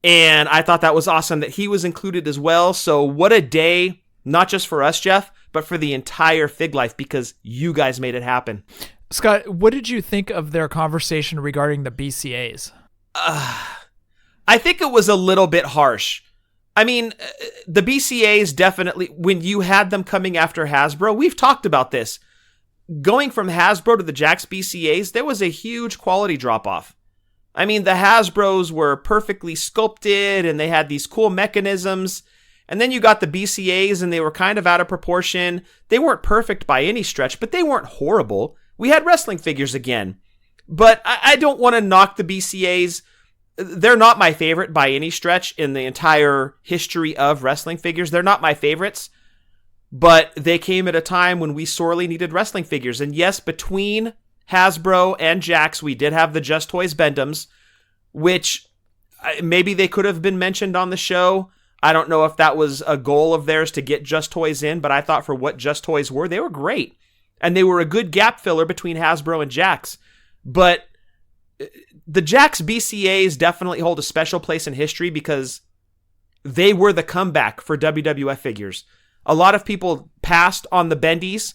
and I thought that was awesome that he was included as well. So what a day, not just for us, Jeff, but for the entire Fig Life, because you guys made it happen. Scott, what did you think of their conversation regarding the BCAs? I think it was a little bit harsh. I mean, the BCAs definitely, when you had them coming after Hasbro, we've talked about this. Going from Hasbro to the Jakks BCAs, there was a huge quality drop-off. I mean, the Hasbros were perfectly sculpted, and they had these cool mechanisms. And then you got the BCAs, and they were kind of out of proportion. They weren't perfect by any stretch, but they weren't horrible. We had wrestling figures again. But I don't want to knock the BCAs. They're not my favorite by any stretch in the entire history of wrestling figures. They're not my favorites. But they came at a time when we sorely needed wrestling figures. And yes, between Hasbro and Jakks, we did have the Just Toys Bendums, which maybe they could have been mentioned on the show. I don't know if that was a goal of theirs to get Just Toys in, but I thought for what Just Toys were, they were great. And they were a good gap filler between Hasbro and Jakks. But the Jakks BCAs definitely hold a special place in history because they were the comeback for WWF figures. A lot of people passed on the Bendies,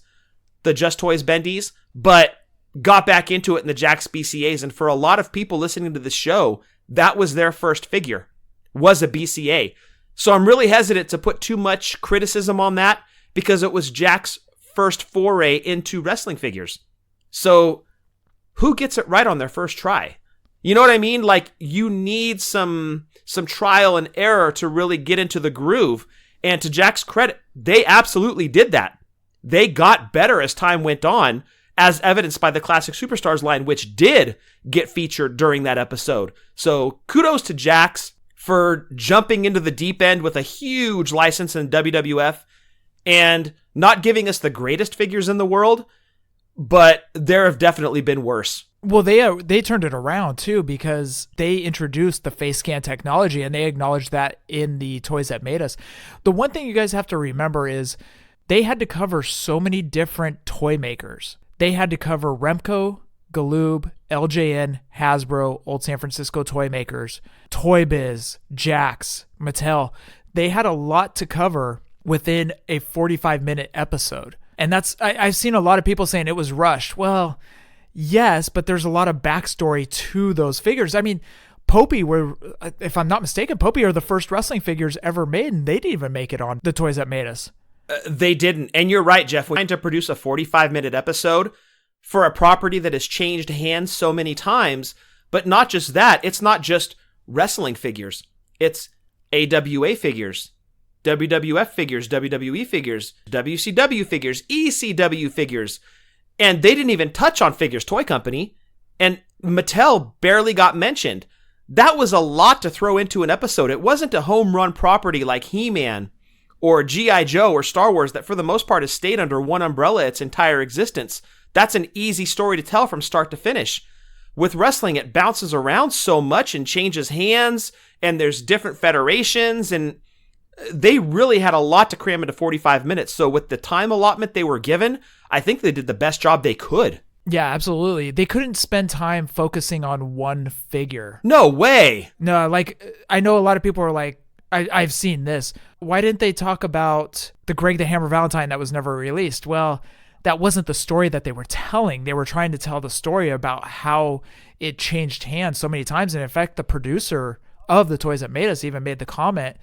the Just Toys Bendies, but got back into it in the Jakks BCAs. And for a lot of people listening to the show, that was their first figure, was a BCA. So I'm really hesitant to put too much criticism on that because it was Jakks' first foray into wrestling figures. So who gets it right on their first try? You know what I mean? Like, you need some trial and error to really get into the groove. And to Jakks' credit, they absolutely did that. They got better as time went on, as evidenced by the Classic Superstars line, which did get featured during that episode. So kudos to Jax for jumping into the deep end with a huge license in WWF and not giving us the greatest figures in the world, but there have definitely been worse. Well, they turned it around too, because they introduced the face scan technology, and they acknowledged that in the Toys That Made Us. The one thing you guys have to remember is they had to cover so many different toy makers. They had to cover Remco, Galoob, LJN, Hasbro, Old San Francisco Toy Makers, Toy Biz, Jax, Mattel. They had a lot to cover within a 45-minute episode. And I've seen a lot of people saying it was rushed. Well, yes, but there's a lot of backstory to those figures. I mean, Popey if I'm not mistaken, Popey are the first wrestling figures ever made, and they didn't even make it on the Toys That Made Us. They didn't. And you're right, Jeff. We're trying to produce a 45-minute episode for a property that has changed hands so many times. But not just that. It's not just wrestling figures. It's AWA figures, WWF figures, WWE figures, WCW figures, ECW figures. And they didn't even touch on Figures Toy Company. And Mattel barely got mentioned. That was a lot to throw into an episode. It wasn't a home run property like He-Man or G.I. Joe or Star Wars that for the most part has stayed under one umbrella its entire existence. That's an easy story to tell from start to finish. With wrestling, it bounces around so much and changes hands, and there's different federations, and they really had a lot to cram into 45 minutes. So with the time allotment they were given, I think they did the best job they could. Yeah, absolutely. They couldn't spend time focusing on one figure. No way. No, like, I know a lot of people are like, I've seen this. Why didn't they talk about the Greg the Hammer Valentine that was never released? Well, that wasn't the story that they were telling. They were trying to tell the story about how it changed hands so many times. And in fact, the producer of the Toys That Made Us even made the comment,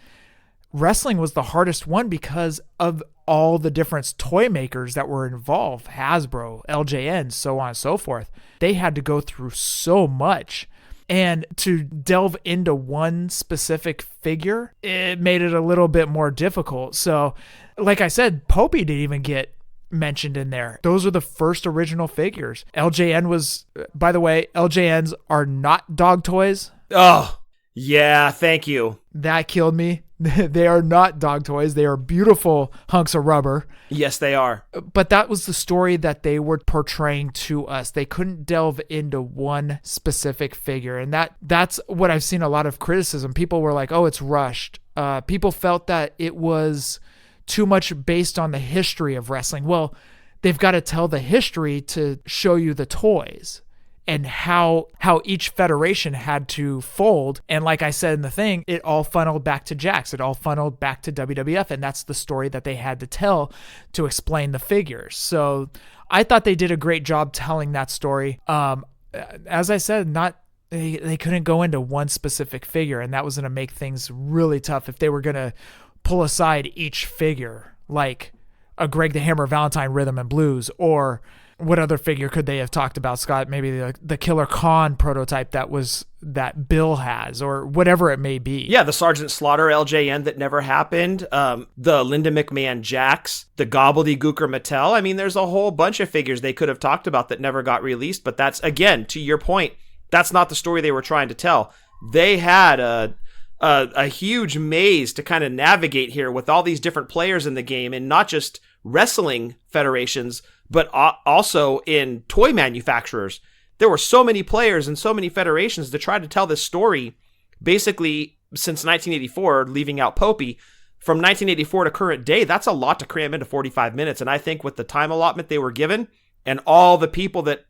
wrestling was the hardest one because of all the different toy makers that were involved, Hasbro, LJN, so on and so forth. They had to go through so much. And to delve into one specific figure, it made it a little bit more difficult. So, like I said, Popey didn't even get mentioned in there. Those are the first original figures. LJN was, by the way, LJNs are not dog toys. Oh, yeah, thank you. That killed me. They are not dog toys. They are beautiful hunks of rubber. Yes, they are. But that was the story that they were portraying to us. They couldn't delve into one specific figure. And that's what I've seen a lot of criticism. People were like, oh, it's rushed. People felt that it was too much based on the history of wrestling. Well, they've got to tell the history to show you the toys and how each federation had to fold. And like I said in the thing, it all funneled back to Jax. It all funneled back to WWF. And that's the story that they had to tell to explain the figures. So I thought they did a great job telling that story. As I said, they couldn't go into one specific figure, and that was going to make things really tough if they were going to pull aside each figure, like a Greg the Hammer Valentine Rhythm and Blues, or what other figure could they have talked about, Scott? Maybe the Killer Khan prototype that Bill has, or whatever it may be. Yeah, the Sergeant Slaughter LJN that never happened, the Linda McMahon Jax, the Gobbledygooker Mattel. I mean, there's a whole bunch of figures they could have talked about that never got released, but that's, again, to your point, that's not the story they were trying to tell. They had a huge maze to kind of navigate here with all these different players in the game, and not just wrestling federations, but also in toy manufacturers. There were so many players and so many federations to try to tell this story, basically since 1984, leaving out Popey. From 1984 to current day, that's a lot to cram into 45 minutes. And I think with the time allotment they were given and all the people that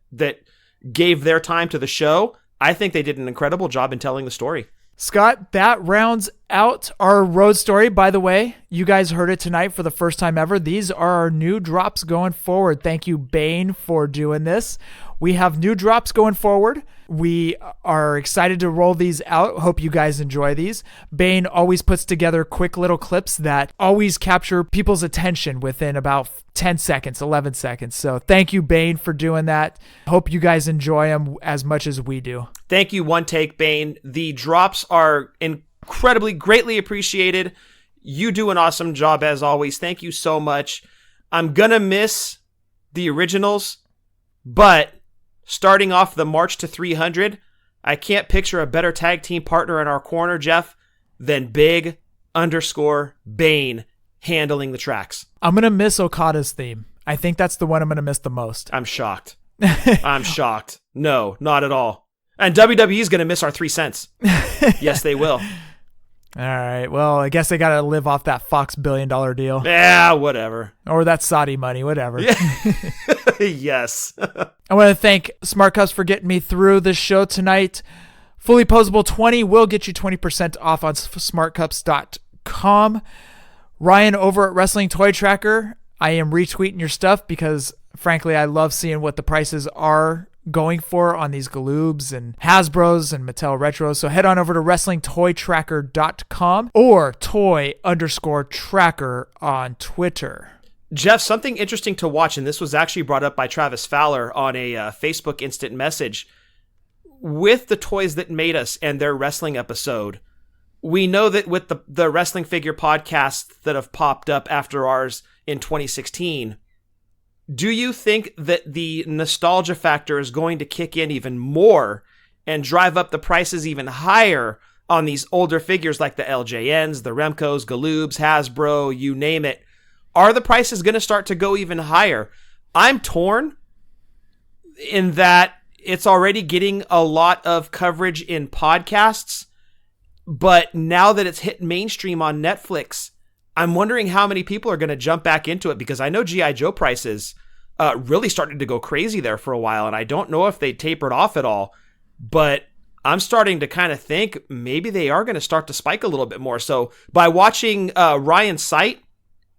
gave their time to the show, I think they did an incredible job in telling the story. Scott, that rounds out our road story. By the way, you guys heard it tonight for the first time ever. These are our new drops going forward. Thank you, Bane, for doing this. We have new drops going forward. We are excited to roll these out. Hope you guys enjoy these. Bane always puts together quick little clips that always capture people's attention within about 10 seconds, 11 seconds. So thank you, Bane, for doing that. Hope you guys enjoy them as much as we do. Thank you, One Take, Bane. The drops are incredibly, greatly appreciated. You do an awesome job as always. Thank you so much. I'm going to miss the originals, But starting off the march to 300, I can't picture a better tag team partner in our corner, Jeff, than Big_Bane handling the tracks. I'm going to miss Okada's theme. I think that's the one I'm going to miss the most. I'm shocked. I'm shocked. No, not at all. And WWE is going to miss our 3 cents. Yes, they will. All right. Well, I guess they got to live off that Fox $1 billion deal. Yeah, whatever. Or that Saudi money, whatever. Yeah. Yes. I want to thank Smart Cups for getting me through this show tonight. Fully Posable 20 will get you 20% off on smartcups.com. Ryan over at Wrestling Toy Tracker, I am retweeting your stuff because, frankly, I love seeing what the prices are going for on these Galoobs and Hasbros and Mattel Retros. So head on over to WrestlingToyTracker.com or toy_tracker on Twitter. Jeff, something interesting to watch, and this was actually brought up by Travis Fowler on a Facebook instant message. With the Toys That Made Us and their wrestling episode, we know that with the wrestling figure podcasts that have popped up after ours in 2016, do you think that the nostalgia factor is going to kick in even more and drive up the prices even higher on these older figures like the LJNs, the Remcos, Galoobs, Hasbro, you name it? Are the prices going to start to go even higher? I'm torn in that it's already getting a lot of coverage in podcasts, but now that it's hit mainstream on Netflix, I'm wondering how many people are going to jump back into it, because I know G.I. Joe prices really started to go crazy there for a while, and I don't know if they tapered off at all, but I'm starting to kind of think maybe they are going to start to spike a little bit more. So by watching Ryan's site,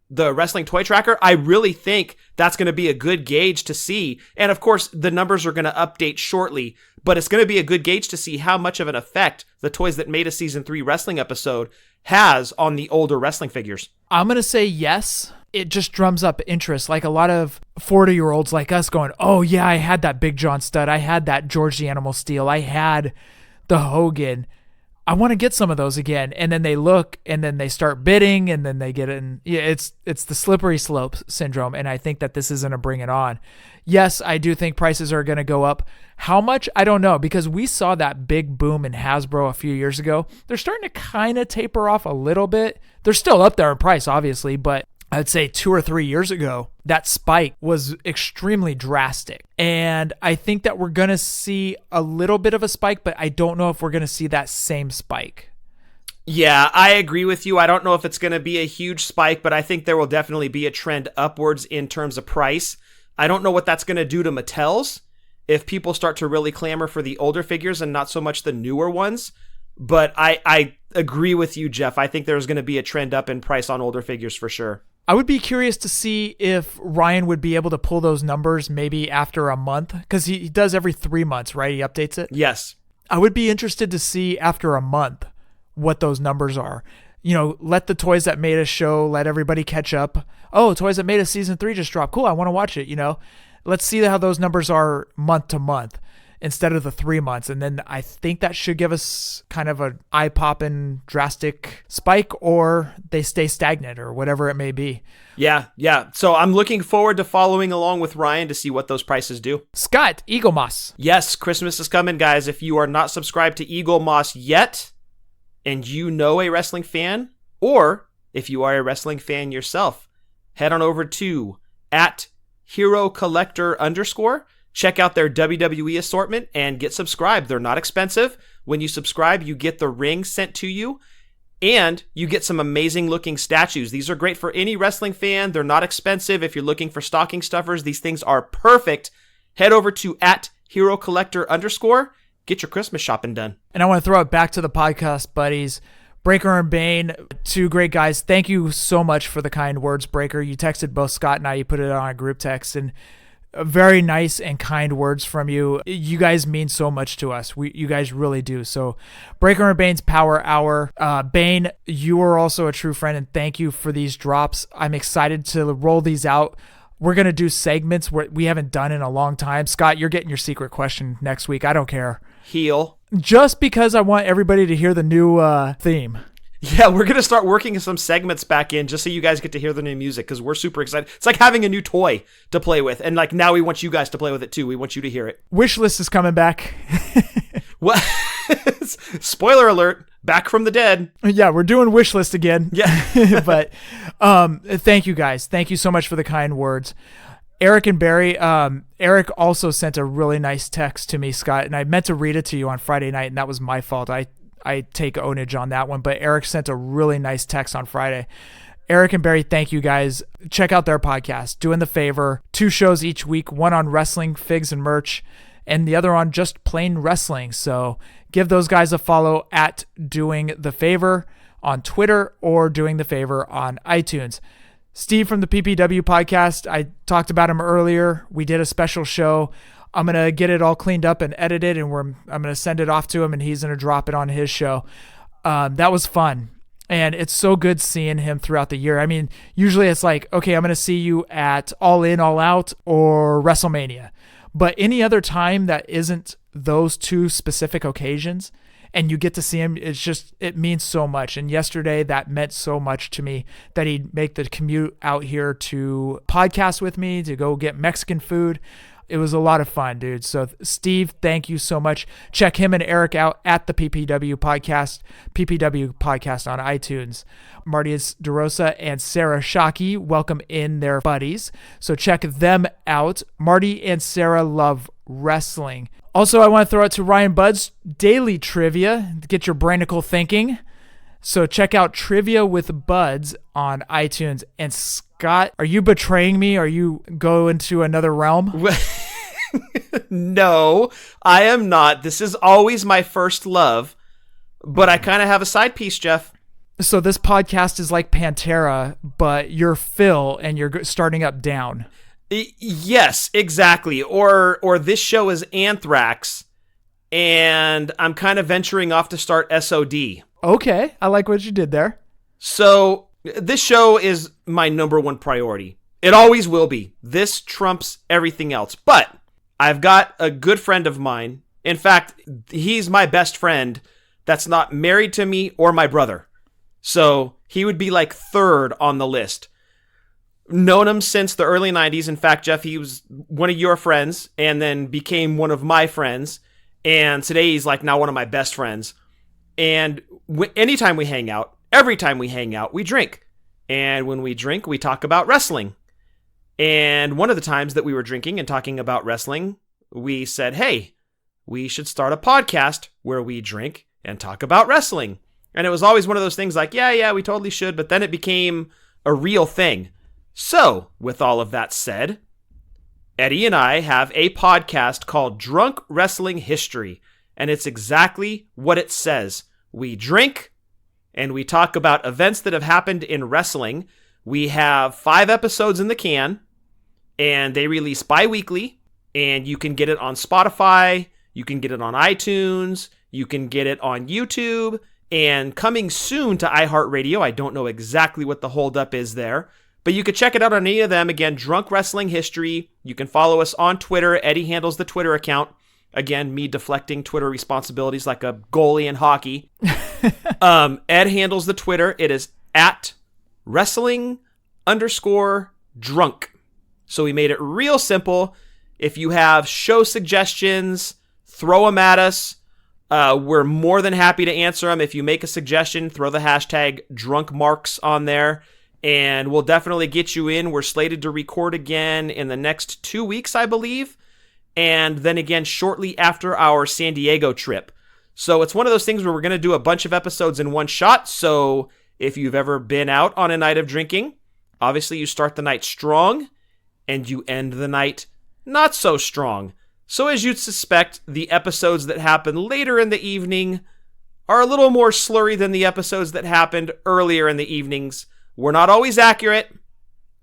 the Wrestling Toy Tracker, I really think that's going to be a good gauge to see. And of course, the numbers are going to update shortly, but it's going to be a good gauge to see how much of an effect the Toys That Made Us Season 3 wrestling episode has on the older wrestling figures. I'm going to say yes. It just drums up interest. Like a lot of 40-year-olds like us going, oh yeah, I had that Big John stud. I had that George the Animal Steel. I had the Hogan. I want to get some of those again. And then they look and then they start bidding and then they get in. Yeah, it's the slippery slope syndrome. And I think that this is going to bring it on. Yes, I do think prices are going to go up. How much? I don't know, because we saw that big boom in Hasbro a few years ago. They're starting to kind of taper off a little bit. They're still up there in price, obviously, but I'd say 2 or 3 years ago, that spike was extremely drastic. And I think that we're going to see a little bit of a spike, but I don't know if we're going to see that same spike. Yeah, I agree with you. I don't know if it's going to be a huge spike, but I think there will definitely be a trend upwards in terms of price. I don't know what that's going to do to Mattel's if people start to really clamor for the older figures and not so much the newer ones. But I agree with you, Jeff. I think there's going to be a trend up in price on older figures for sure. I would be curious to see if Ryan would be able to pull those numbers maybe after a month, because he does every 3 months, right? He updates it? Yes. I would be interested to see after a month what those numbers are. You know, let the Toys That Made Us show, let everybody catch up. Oh, Toys That Made Us Season 3 just dropped. Cool, I want to watch it, you know. Let's see how those numbers are month to month instead of the 3 months. And then I think that should give us kind of an eye-popping drastic spike, or they stay stagnant or whatever it may be. Yeah. So I'm looking forward to following along with Ryan to see what those prices do. Scott, Eagle Moss. Yes, Christmas is coming, guys. If you are not subscribed to Eagle Moss yet, and you know a wrestling fan, or if you are a wrestling fan yourself, head on over to @HeroCollector_. Check out their WWE assortment and get subscribed. They're not expensive. When you subscribe, you get the ring sent to you, and you get some amazing looking statues. These are great for any wrestling fan. They're not expensive. If you're looking for stocking stuffers, these things are perfect. Head over to @HeroCollector_. Get your Christmas shopping done. And I want to throw it back to the podcast buddies. Breaker and Bane, two great guys. Thank you so much for the kind words, Breaker. You texted both Scott and I. You put it on a group text, and very nice and kind words from you. You guys mean so much to us. You guys really do. So Breaker and Bane's Power Hour. Bane, you are also a true friend, and thank you for these drops. I'm excited to roll these out. We're going to do segments where we haven't done in a long time. Scott, you're getting your secret question next week. I don't care. Heel. Just because I want everybody to hear the new theme. Yeah, we're going to start working some segments back in just so you guys get to hear the new music because we're super excited. It's like having a new toy to play with. And like now we want you guys to play with it too. We want you to hear it. Wishlist is coming back. What? Spoiler alert, back from the dead. Yeah, we're doing Wishlist again. Yeah. But thank you guys. Thank you so much for the kind words. Eric and Barry, Eric also sent a really nice text to me, Scott, and I meant to read it to you on Friday night, and that was my fault. I take ownage on that one, but Eric sent a really nice text on Friday. Eric and Barry, thank you guys. Check out their podcast, Doing the Favor. 2 shows each week, one on wrestling, figs, and merch, and the other on just plain wrestling. So give those guys a follow at Doing the Favor on Twitter or Doing the Favor on iTunes. Steve from the PPW podcast, I talked about him earlier. We did a special show. I'm going to get it all cleaned up and edited, and I'm going to send it off to him, and he's going to drop it on his show. That was fun, and it's so good seeing him throughout the year. I mean, usually it's like, okay, I'm going to see you at All In, All Out, or WrestleMania. But any other time that isn't those 2 specific occasions, and you get to see him, it means so much. And yesterday, that meant so much to me that he'd make the commute out here to podcast with me, to go get Mexican food. It was a lot of fun, dude. So Steve, thank you so much. Check him and Eric out at the PPW podcast on iTunes. Marty DeRosa and Sarah Shockey welcome in their buddies. So check them out. Marty and Sarah love wrestling. Also, I want to throw out to Ryan Budd's Daily Trivia to get your brainical thinking. So check out Trivia with Buds on iTunes. And Scott, are you betraying me? Are you going to another realm? No, I am not. This is always my first love, but I kind of have a side piece, Jeff. So this podcast is like Pantera, but you're Phil and you're starting up down. Yes, exactly. Or this show is Anthrax, and I'm kind of venturing off to start SOD. Okay, I like what you did there. So this show is my number 1 priority. It always will be. This trumps everything else. But I've got a good friend of mine. In fact, he's my best friend that's not married to me or my brother. So he would be like 3rd on the list. Known him since the early 90s. In fact, Jeff, he was one of your friends and then became one of my friends. And today he's like now one of my best friends. And anytime we hang out, every time we hang out, we drink. And when we drink, we talk about wrestling. And one of the times that we were drinking and talking about wrestling, we said, hey, we should start a podcast where we drink and talk about wrestling. And it was always one of those things like, yeah, we totally should. But then it became a real thing. So, with all of that said, Eddie and I have a podcast called Drunk Wrestling History. And it's exactly what it says. We drink and we talk about events that have happened in wrestling. We have 5 episodes in the can, and they release bi-weekly, and you can get it on Spotify, you can get it on iTunes, you can get it on YouTube, and coming soon to iHeartRadio. I don't know exactly what the holdup is there, but you could check it out on any of them. Again, Drunk Wrestling History. You can follow us on Twitter. Eddie handles the Twitter account. Again, me deflecting Twitter responsibilities like a goalie in hockey. Ed handles the Twitter. It is at wrestling_drunk. So we made it real simple. If you have show suggestions, throw them at us. We're more than happy to answer them. If you make a suggestion, throw the hashtag drunkmarks on there, and we'll definitely get you in. We're slated to record again in the next 2 weeks, I believe, and then again shortly after our San Diego trip. So it's one of those things where we're going to do a bunch of episodes in one shot. So if you've ever been out on a night of drinking, obviously you start the night strong and you end the night not so strong. So as you'd suspect, the episodes that happen later in the evening are a little more slurry than the episodes that happened earlier in the evenings. We're not always accurate,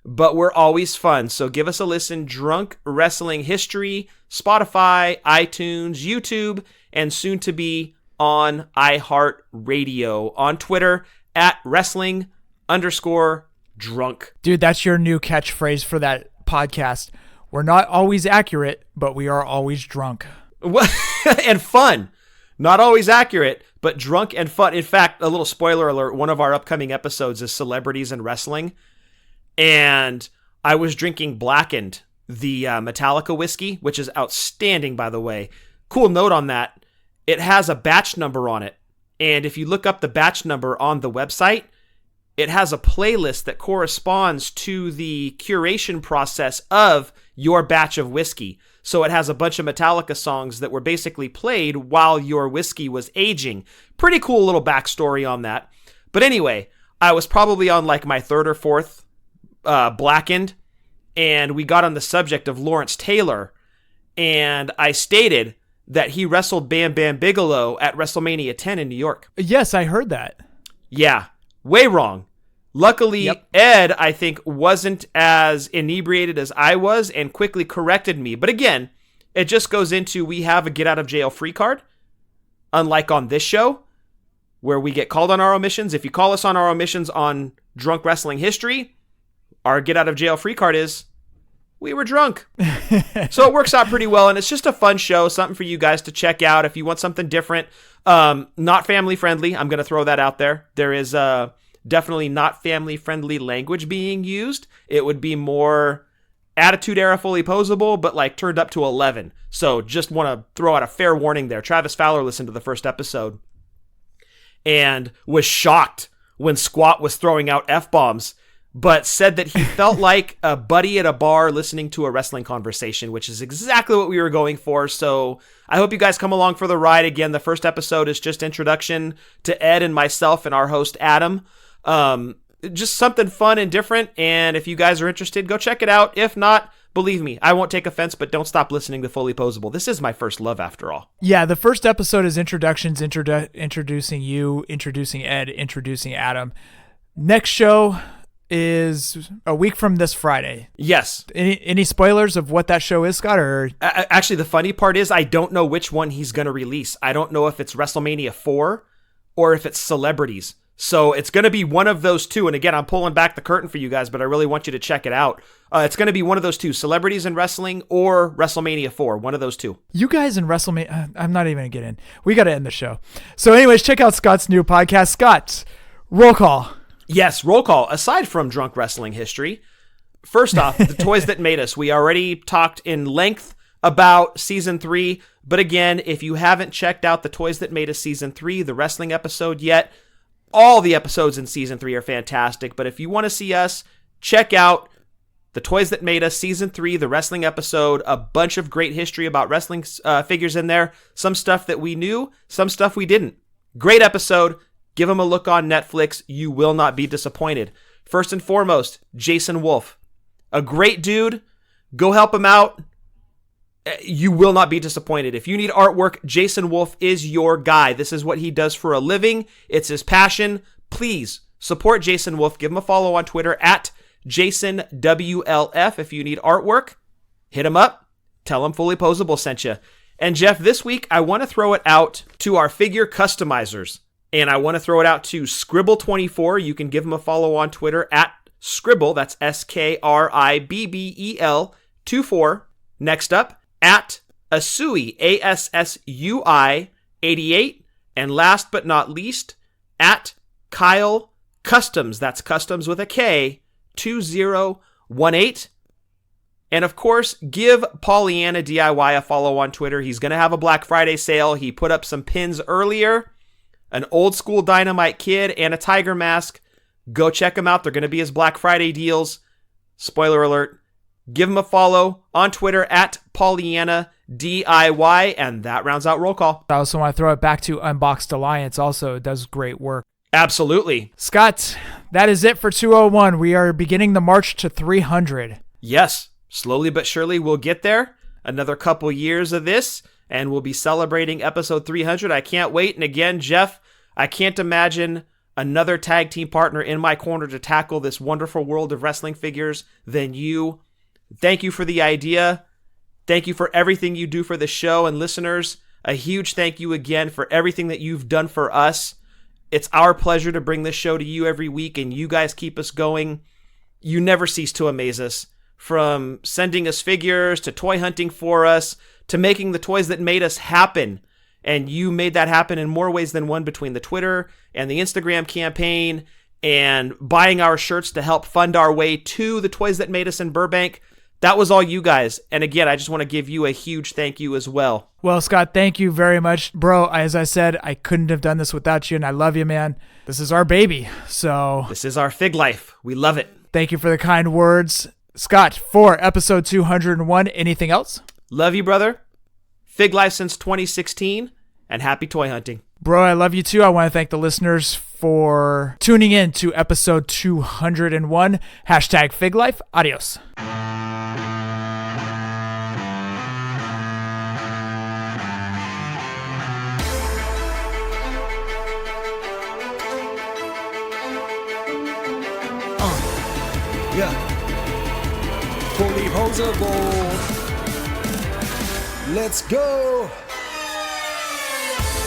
but we're always fun. So give us a listen. Drunk Wrestling History, Spotify, iTunes, YouTube, and soon to be on iHeartRadio. On Twitter at wrestling_drunk. Dude, that's your new catchphrase for that podcast. We're not always accurate, but we are always drunk. And fun. Not always accurate, but drunk and fun. In fact, a little spoiler alert, one of our upcoming episodes is celebrities and wrestling. And I was drinking Blackened, the Metallica whiskey, which is outstanding, by the way. Cool note on that. It has a batch number on it. And if you look up the batch number on the website, it has a playlist that corresponds to the curation process of your batch of whiskey. So it has a bunch of Metallica songs that were basically played while your whiskey was aging. Pretty cool little backstory on that. But anyway, I was probably on like my third or fourth Blackened, and we got on the subject of Lawrence Taylor, and I stated that he wrestled Bam Bam Bigelow at WrestleMania 10 in New York. Yes, I heard that. Yeah, way wrong. Luckily, Ed, I think, wasn't as inebriated as I was and quickly corrected me. But again, it just goes into we have a get out of jail free card, unlike on this show, where we get called on our omissions. If you call us on our omissions on Drunk Wrestling History, our get out of jail free card is we were drunk. So it works out pretty well, and it's just a fun show, something for you guys to check out if you want something different. Not family friendly. I'm going to throw that out there. There is definitely not family friendly language being used. It would be more Attitude Era Fully Poseable, but like turned up to 11. So just want to throw out a fair warning there. Travis Fowler listened to the first episode and was shocked when Squat was throwing out F-bombs, but said that he felt like a buddy at a bar listening to a wrestling conversation, which is exactly what we were going for. So I hope you guys come along for the ride. Again, the first episode is just introduction to Ed and myself and our host, Adam. Just something fun and different. And if you guys are interested, go check it out. If not, believe me, I won't take offense, but don't stop listening to Fully Poseable. This is my first love after all. Yeah, the first episode is introductions, introducing you, introducing Ed, introducing Adam. Next show is a week from this Friday. Yes. Any spoilers of what that show is, Scott? Or actually, the funny part is I don't know which one he's going to release. I don't know if it's WrestleMania 4 or if it's Celebrities. So it's going to be one of those two. And again, I'm pulling back the curtain for you guys, but I really want you to check it out. It's going to be one of those two, Celebrities in Wrestling or WrestleMania 4, one of those two. You guys in WrestleMania, I'm not even going to get in. We got to end the show. So anyways, check out Scott's new podcast. Scott, roll call. Yes, roll call. Aside from Drunk Wrestling History, first off, the toys that made us. We already talked in length about Season 3. But again, if you haven't checked out the Toys That Made Us Season 3, the wrestling episode yet, all the episodes in Season 3 are fantastic. But if you want to see us, check out the Toys That Made Us Season 3, the wrestling episode. A bunch of great history about wrestling figures in there. Some stuff that we knew, some stuff we didn't. Great episode. Give them a look on Netflix. You will not be disappointed. First and foremost, Jason Wolf. A great dude. Go help him out. You will not be disappointed. If you need artwork, Jason Wolf is your guy. This is what he does for a living. It's his passion. Please support Jason Wolf. Give him a follow on Twitter at JasonWLF. If you need artwork, hit him up. Tell him Fully Poseable sent you. And Jeff, this week, I want to throw it out to our figure customizers. And I want to throw it out to Scribble24. You can give him a follow on Twitter at Scribble. That's SKRIBBEL 24. Next up, at Asui, ASSUI 88. And last but not least, at Kyle Customs. That's Customs with a K, 2018. And of course, give Pollyanna DIY a follow on Twitter. He's going to have a Black Friday sale. He put up some pins earlier. An old school Dynamite Kid and a Tiger Mask. Go check them out. They're going to be his Black Friday deals. Spoiler alert. Give him a follow on Twitter at Pollyanna DIY. And that rounds out roll call. I also want to throw it back to Unboxed Alliance. Also does great work. Absolutely. Scott, that is it for 201. We are beginning the march to 300. Yes. Slowly but surely we'll get there. Another couple years of this. And we'll be celebrating episode 300. I can't wait. And again, Jeff, I can't imagine another tag team partner in my corner to tackle this wonderful world of wrestling figures than you. Thank you for the idea. Thank you for everything you do for the show. And listeners, a huge thank you again for everything that you've done for us. It's our pleasure to bring this show to you every week, and you guys keep us going. You never cease to amaze us. From sending us figures to toy hunting for us, to making the Toys That Made Us happen. And you made that happen in more ways than one between the Twitter and the Instagram campaign and buying our shirts to help fund our way to the Toys That Made Us in Burbank. That was all you guys. And again, I just want to give you a huge thank you as well. Well, Scott, thank you very much. Bro, as I said, I couldn't have done this without you, and I love you, man. This is our baby, so... This is our Fig Life. We love it. Thank you for the kind words. Scott, for episode 201, anything else? Love you, brother. Fig Life since 2016, and happy toy hunting. Bro, I love you too. I want to thank the listeners for tuning in to episode 201. Hashtag Fig Life. Adios. Yeah. Fully poseable. Let's go.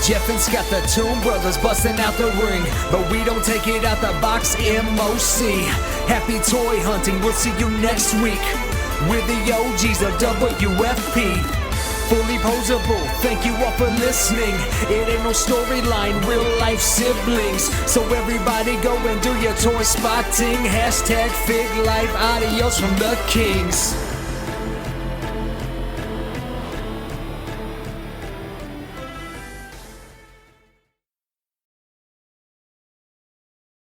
Jeff and Scott, the Toon Brothers, busting out the ring. But we don't take it out the box, MOC. Happy toy hunting, we'll see you next week. We're the OGs of WFP. Fully poseable, thank you all for listening. It ain't no storyline, real life siblings. So everybody go and do your toy spotting. Hashtag Fig Life, adios from the Kings.